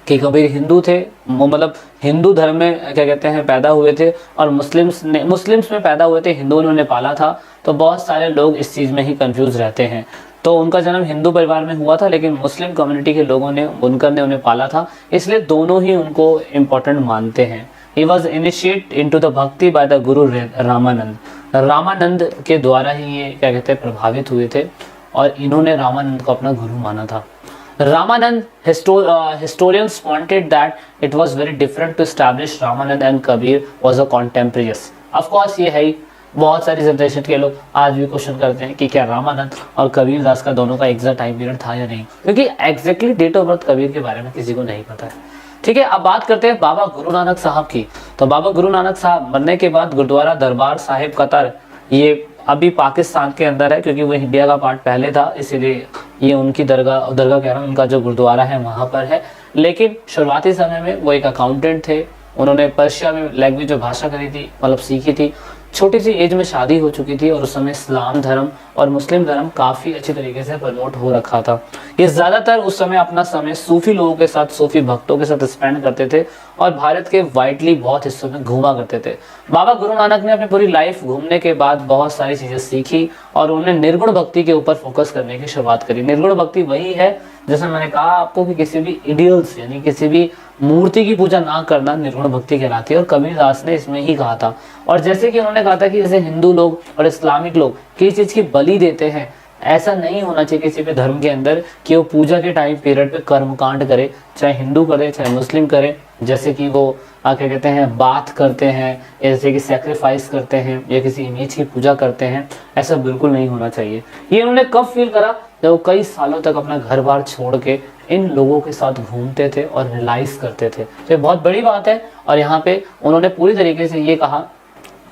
A: कि कबीर हिंदू थे, मतलब हिंदू धर्म में क्या कहते हैं पैदा हुए थे और मुस्लिम्स में पैदा हुए थे, हिंदुओं ने उन्हें पाला था। तो बहुत सारे लोग इस चीज़ में ही कंफ्यूज रहते हैं। तो उनका जन्म हिंदू परिवार में हुआ था, लेकिन मुस्लिम कम्युनिटी के लोगों ने, बुनकर ने उन्हें पाला था, इसलिए दोनों ही उनको इम्पोर्टेंट मानते हैं। He was initiate into the भक्ति बाय द गुरु रामानंद। रामानंद के द्वारा ही ये क्या कहते हैं प्रभावित हुए थे और इन्होंने रामानंद को अपना गुरु माना था। Ramanand historians pointed that it was very different to establish Ramanand and Kabir was a contemporaries. Of course ये है ही, बहुत सारी जनरेशन के लोग आज भी क्वेश्चन करते हैं कि क्या रामानंद और कबीर दास का दोनों का एग्जैक्ट टाइम पीरियड था या नहीं, क्योंकि exactly date of birth Kabir के बारे में किसी को नहीं पता है। ठीक है, अब बात करते हैं बाबा गुरु नानक साहब की। तो बाबा गुरु नानक साहब मरने के बाद गुरुद्वारा दरबार साहिब कतर, ये अभी पाकिस्तान के अंदर है क्योंकि वो इंडिया का पार्ट पहले था, इसीलिए ये उनकी दरगाह कह रहा हूँ, उनका जो गुरुद्वारा है वहाँ पर है। लेकिन शुरुआती समय में वो एक अकाउंटेंट थे, उन्होंने पर्शिया में लैंग्वेज जो भाषा करी थी मतलब सीखी थी, छोटी सी एज में शादी हो चुकी थी और उस समय इस्लाम धर्म और मुस्लिम धर्म काफ़ी अच्छी तरीके से प्रमोट हो रखा था। ये ज़्यादातर उस समय अपना समय सूफी लोगों के साथ, सूफी भक्तों के साथ स्पेंड करते थे और भारत के वाइडली बहुत हिस्सों में घूमा करते थे। बाबा गुरु नानक ने अपनी पूरी लाइफ घूमने के बाद बहुत सारी चीज़ें सीखी और उन्होंने निर्गुण भक्ति के ऊपर फोकस करने की शुरुआत करी। निर्गुण भक्ति वही है जैसे मैंने कहा आपको कि किसी भी इडियल्स यानी किसी भी मूर्ति की पूजा ना करना निर्गुण भक्ति कहलाती है, और कबीर दास ने इसमें ही कहा था। और जैसे कि उन्होंने कहा था कि जैसे हिंदू लोग और इस्लामिक लोग किसी चीज़ की बलि देते हैं, ऐसा नहीं होना चाहिए किसी भी धर्म के अंदर कि वो पूजा के टाइम पीरियड पे कर्मकांड करे, चाहे हिंदू करे चाहे मुस्लिम करे, जैसे कि वो क्या कहते हैं बात करते हैं, जैसे कि सेक्रीफाइस करते हैं या किसी इमेज की पूजा करते हैं, ऐसा बिल्कुल नहीं होना चाहिए। ये उन्होंने कब फील करा, जब वो कई सालों तक अपना घर बार छोड़ के इन लोगों के साथ घूमते थे और रियलाइज करते थे। तो ये बहुत बड़ी बात है। और यहाँ पे उन्होंने पूरी तरीके से ये कहा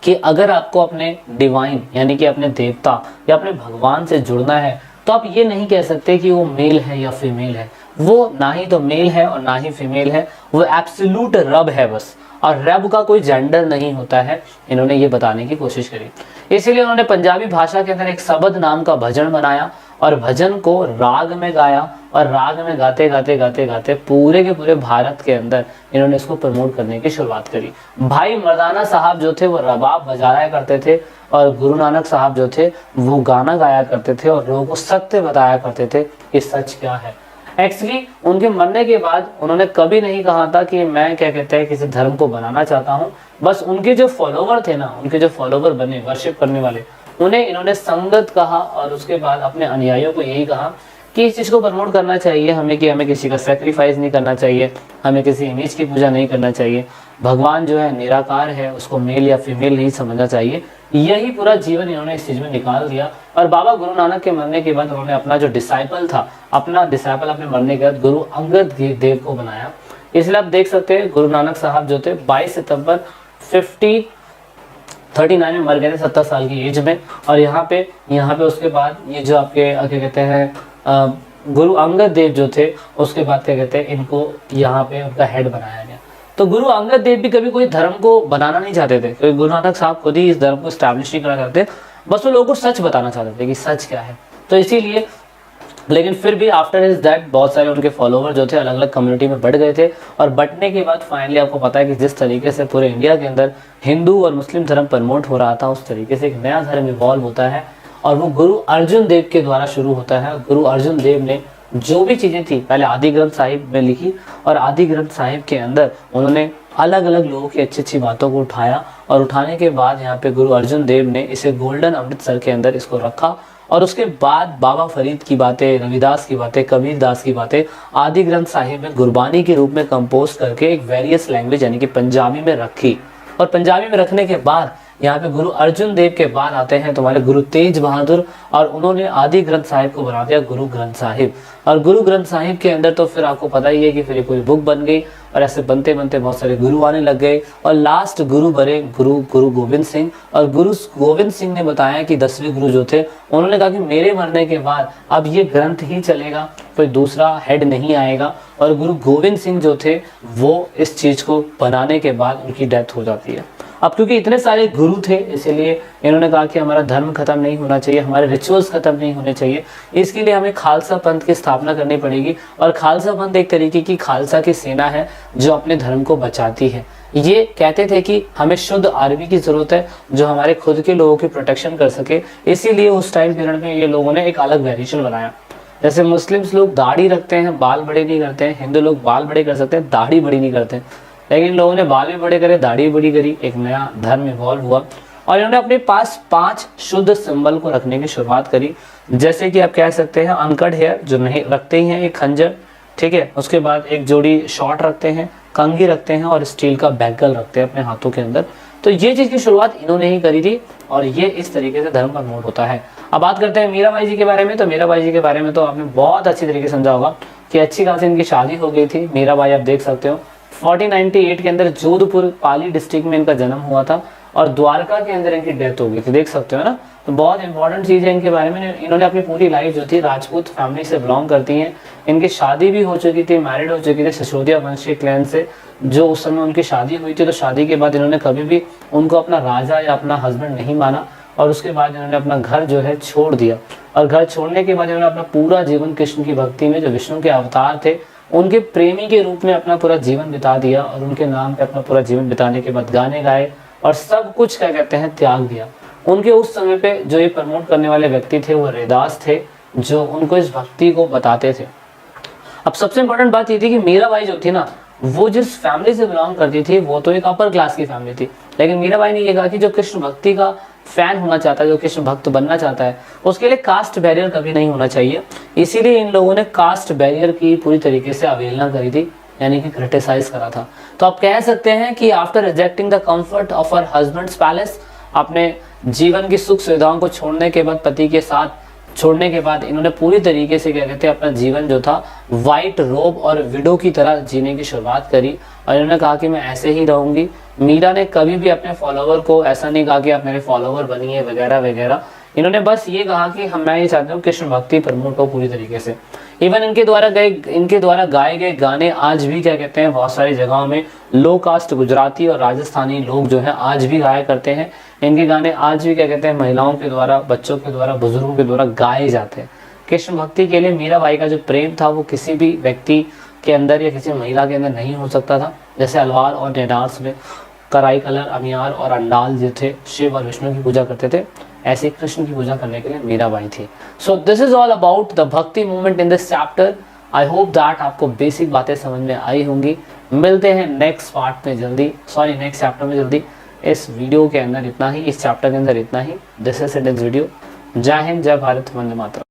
A: कि अगर आपको अपने डिवाइन यानी कि अपने देवता या अपने भगवान से जुड़ना है तो आप ये नहीं कह सकते कि वो मेल है या फीमेल है। वो ना ही तो मेल है और ना ही फीमेल है, वो एब्सोल्यूट रब है बस, और रब का कोई जेंडर नहीं होता है। इन्होंने ये बताने की कोशिश करी, इसीलिए उन्होंने पंजाबी भाषा के अंदर एक शबद नाम का भजन बनाया और भजन को राग में गाया और राग में गाते गाते गाते गाते पूरे के पूरे भारत के अंदर इन्होंने इसको प्रमोट करने की शुरुआत करी। भाई मर्दाना साहब जो थे वो रबाब बजाया करते थे और गुरु नानक साहब जो थे वो गाना गाया करते थे और लोगों को सत्य बताया करते थे कि सच क्या है। एक्चुअली उनके मरने के बाद उन्होंने कभी नहीं कहा था कि मैं क्या कहते हैं किसी धर्म को बनाना चाहता हूँ, बस उनके जो फॉलोवर थे ना, उनके जो फॉलोवर बने वर्शिप करने वाले, उन्हें इन्होंने संगत कहा और उसके बाद अपने अनुयायियों को यही कहा कि इस चीज़ को प्रमोट करना चाहिए हमें कि हमें किसी का सेक्रीफाइस नहीं करना चाहिए, हमें किसी इमेज की पूजा नहीं करना चाहिए, भगवान जो है निराकार है, उसको मेल या फीमेल नहीं समझना चाहिए। यही पूरा जीवन इन्होंने इस चीज़ में निकाल दिया। और बाबा गुरु नानक के मरने के बाद उन्होंने अपना जो डिसाइपल था, अपना डिसाइपल अपने मरने के बाद गुरु अंगद देव को बनाया। इसलिए आप देख सकते हैं गुरु नानक साहब जो थे 22 सितंबर 39 में मर गए थे 70 साल की एज में। और यहाँ पे उसके बाद ये जो आपके क्या कहते हैं गुरु अंगद देव जो थे, उसके बाद क्या कहते हैं इनको यहाँ पे उनका हेड बनाया गया। तो गुरु अंगद देव भी कभी कोई धर्म को बनाना नहीं चाहते थे, क्योंकि गुरु नानक साहब खुद ही इस धर्म को स्टैब्लिश नहीं करना चाहते, बस वो लोगों को सच बताना चाहते थे कि सच क्या है। तो इसीलिए लेकिन फिर भी आफ्टर हिज दैट बहुत सारे उनके फॉलोवर जो थे अलग अलग कम्युनिटी में बढ़ गए थे। और बढ़ने के बाद फाइनली आपको पता है कि जिस तरीके से पूरे इंडिया के अंदर हिंदू और मुस्लिम धर्म प्रमोट हो रहा था, उस तरीके से एक नया धर्म इवॉल्व होता है और वो गुरु अर्जुन देव के द्वारा शुरू होता है। गुरु अर्जुन देव ने जो भी चीज़ें थी पहले आदि ग्रंथ साहिब में लिखी और आदि ग्रंथ साहिब के अंदर उन्होंने अलग अलग लोगों की अच्छी अच्छी बातों को उठाया और उठाने के बाद यहाँ पे गुरु अर्जुन देव ने इसे गोल्डन अमृतसर के अंदर इसको रखा। और उसके बाद बाबा फरीद की बातें, रविदास की बातें, कबीर दास की बातें आदि ग्रंथ साहिब में गुरबानी के रूप में कंपोज करके एक वेरियस लैंग्वेज यानी कि पंजाबी में रखी। और पंजाबी में रखने के बाद यहाँ पे गुरु अर्जुन देव के बाद आते हैं तुम्हारे गुरु तेज बहादुर, और उन्होंने आदि ग्रंथ साहिब को बना दिया गुरु ग्रंथ साहिब। और गुरु ग्रंथ साहिब के अंदर तो फिर आपको पता ही है कि फिर ये पूरी बुक बन गई और ऐसे बनते बनते बहुत सारे गुरु आने लग गए और लास्ट गुरु बने गुरु गोविंद सिंह। और गुरु गोविंद सिंह ने बताया कि 10वें गुरु जो थे उन्होंने कहा कि मेरे मरने के बाद अब ये ग्रंथ ही चलेगा, कोई दूसरा हेड नहीं आएगा। और गुरु गोविंद सिंह जो थे वो इस चीज़ को बनाने के बाद उनकी डेथ हो जाती है। अब क्योंकि इतने सारे गुरु थे इसीलिए इन्होंने कहा कि हमारा धर्म खत्म नहीं होना चाहिए, हमारे रिचुअल्स खत्म नहीं होने चाहिए, इसके लिए हमें खालसा पंथ की स्थापना करनी पड़ेगी। और खालसा पंथ एक तरीके की खालसा की सेना है जो अपने धर्म को बचाती है। ये कहते थे कि हमें शुद्ध आर्मी की ज़रूरत है जो हमारे खुद के लोगों की प्रोटेक्शन कर सके, इसीलिए उस टाइम पीरियड में ये लोगों ने एक अलग वेरिएशन बनाया। जैसे मुस्लिम्स लोग दाढ़ी रखते हैं, बाल बड़े नहीं करते हैं, हिंदू लोग बाल बड़े कर सकते हैं, दाढ़ी बड़ी नहीं करते हैं। लेकिन इन लोगों ने बाल भी बड़े करे, दाढ़ी भी बड़ी करी, एक नया धर्म इवॉल्व हुआ और इन्होंने अपने पास 5 शुद्ध सिंबल को रखने की शुरुआत करी। जैसे कि आप कह सकते हैं अनकट हेयर जो नहीं रखते ही हैं, एक खंजर, ठीक है, उसके बाद एक जोड़ी शॉर्ट रखते हैं, कंघी रखते हैं और स्टील का बैंगल रखते हैं अपने हाथों के अंदर। तो ये चीज़ की शुरुआत इन्होंने ही करी थी और ये इस तरीके से धर्म प्रमोट होता है। अब बात करते हैं मीराबाई जी के बारे में। तो मीराबाई जी के बारे में तो आपने बहुत अच्छी तरीके से समझा होगा कि अच्छी खासी इनकी शादी हो गई थी। मीराबाई आप देख सकते हो 1498 के अंदर जोधपुर पाली डिस्ट्रिक्ट में इनका जन्म हुआ था और द्वारका के अंदर इनकी डेथ हो गई थी, देख सकते हो ना। तो बहुत इंपॉर्टेंट चीज़ है इनके बारे में। इन्होंने अपनी पूरी लाइफ जो थी राजपूत फैमिली से बिलोंग करती हैं। इनकी शादी भी हो चुकी थी, मैरिड हो चुकी थी सिसोदिया वंशीय क्लैन से। जो उस समय उनकी शादी हुई थी तो शादी के बाद इन्होंने कभी भी उनको अपना राजा या अपना हस्बैंड नहीं माना और उसके बाद इन्होंने अपना घर जो है छोड़ दिया। और घर छोड़ने के बाद इन्होंने अपना पूरा जीवन कृष्ण की भक्ति में, जो विष्णु के अवतार थे उनके प्रेमी के रूप में अपना पूरा जीवन बिता दिया और उनके नाम पे अपना पूरा जीवन बिताने के बाद गाने गाए और सब कुछ क्या कहते हैं त्याग दिया। उनके उस समय पे जो ये प्रमोट करने वाले व्यक्ति थे वो रैदास थे जो उनको इस भक्ति को बताते थे। अब सबसे इम्पोर्टेंट बात ये थी कि मीराबाई जो थी ना वो जिस फैमिली से बिलोंग करती थी वो तो एक अपर क्लास की फैमिली थी, लेकिन मीराबाई ने ये कहा कि जो कृष्ण भक्ति का फैन होना चाहता है, जो कृष्ण भक्त बनना चाहता है, उसके लिए कास्ट बैरियर कभी नहीं होना चाहिए। इसीलिए इन लोगों ने कास्ट बैरियर की पूरी तरीके से अवहेलना करी थी, यानी कि क्रिटिसाइज करा था। तो आप कह सकते हैं कि after rejecting the comfort of her husband's palace, अपने जीवन की सुख सुविधाओं को छोड़ने के बाद, पति के साथ छोड़ने के बाद इन्होंने पूरी तरीके से क्या कहते हैं अपना जीवन जो था वाइट रोब और विडो की तरह जीने की शुरुआत करी और इन्होंने कहा कि मैं ऐसे ही रहूंगी। मीरा ने कभी भी अपने फॉलोवर को ऐसा नहीं कहा कि आप मेरे फॉलोवर बनिए वगैरह वगैरह। इन्होंने बस ये कहा कि मैं ये चाहता हूँ कृष्ण भक्ति प्रमोट हो पूरी तरीके से। इवन इनके द्वारा गाए गए गाने आज भी क्या कहते हैं बहुत सारी जगहों में लो कास्ट गुजराती और राजस्थानी लोग जो हैं आज भी गाया करते हैं। इनके गाने आज भी क्या कहते हैं महिलाओं के द्वारा, बच्चों के द्वारा, बुजुर्गों के द्वारा गाए जाते हैं। कृष्ण भक्ति के लिए मीराबाई का जो प्रेम था वो किसी भी व्यक्ति के अंदर या किसी महिला के अंदर नहीं हो सकता था। जैसे अलवार और नेडार्स में कराई कलर, अमियार और अंडाल जो थे शिव और विष्णु की पूजा करते थे, ऐसे कृष्ण की पूजा करने के लिए मीराबाई थी। So this is all about the bhakti movement in this chapter. I hope that आपको बेसिक बातें समझ में आई होंगी। मिलते हैं नेक्स्ट पार्ट में जल्दी, नेक्स्ट चैप्टर में जल्दी। इस वीडियो के अंदर इतना ही, इस चैप्टर के अंदर इतना ही। This is it is video. जय हिंद, जय भारत, वंदे मातरम।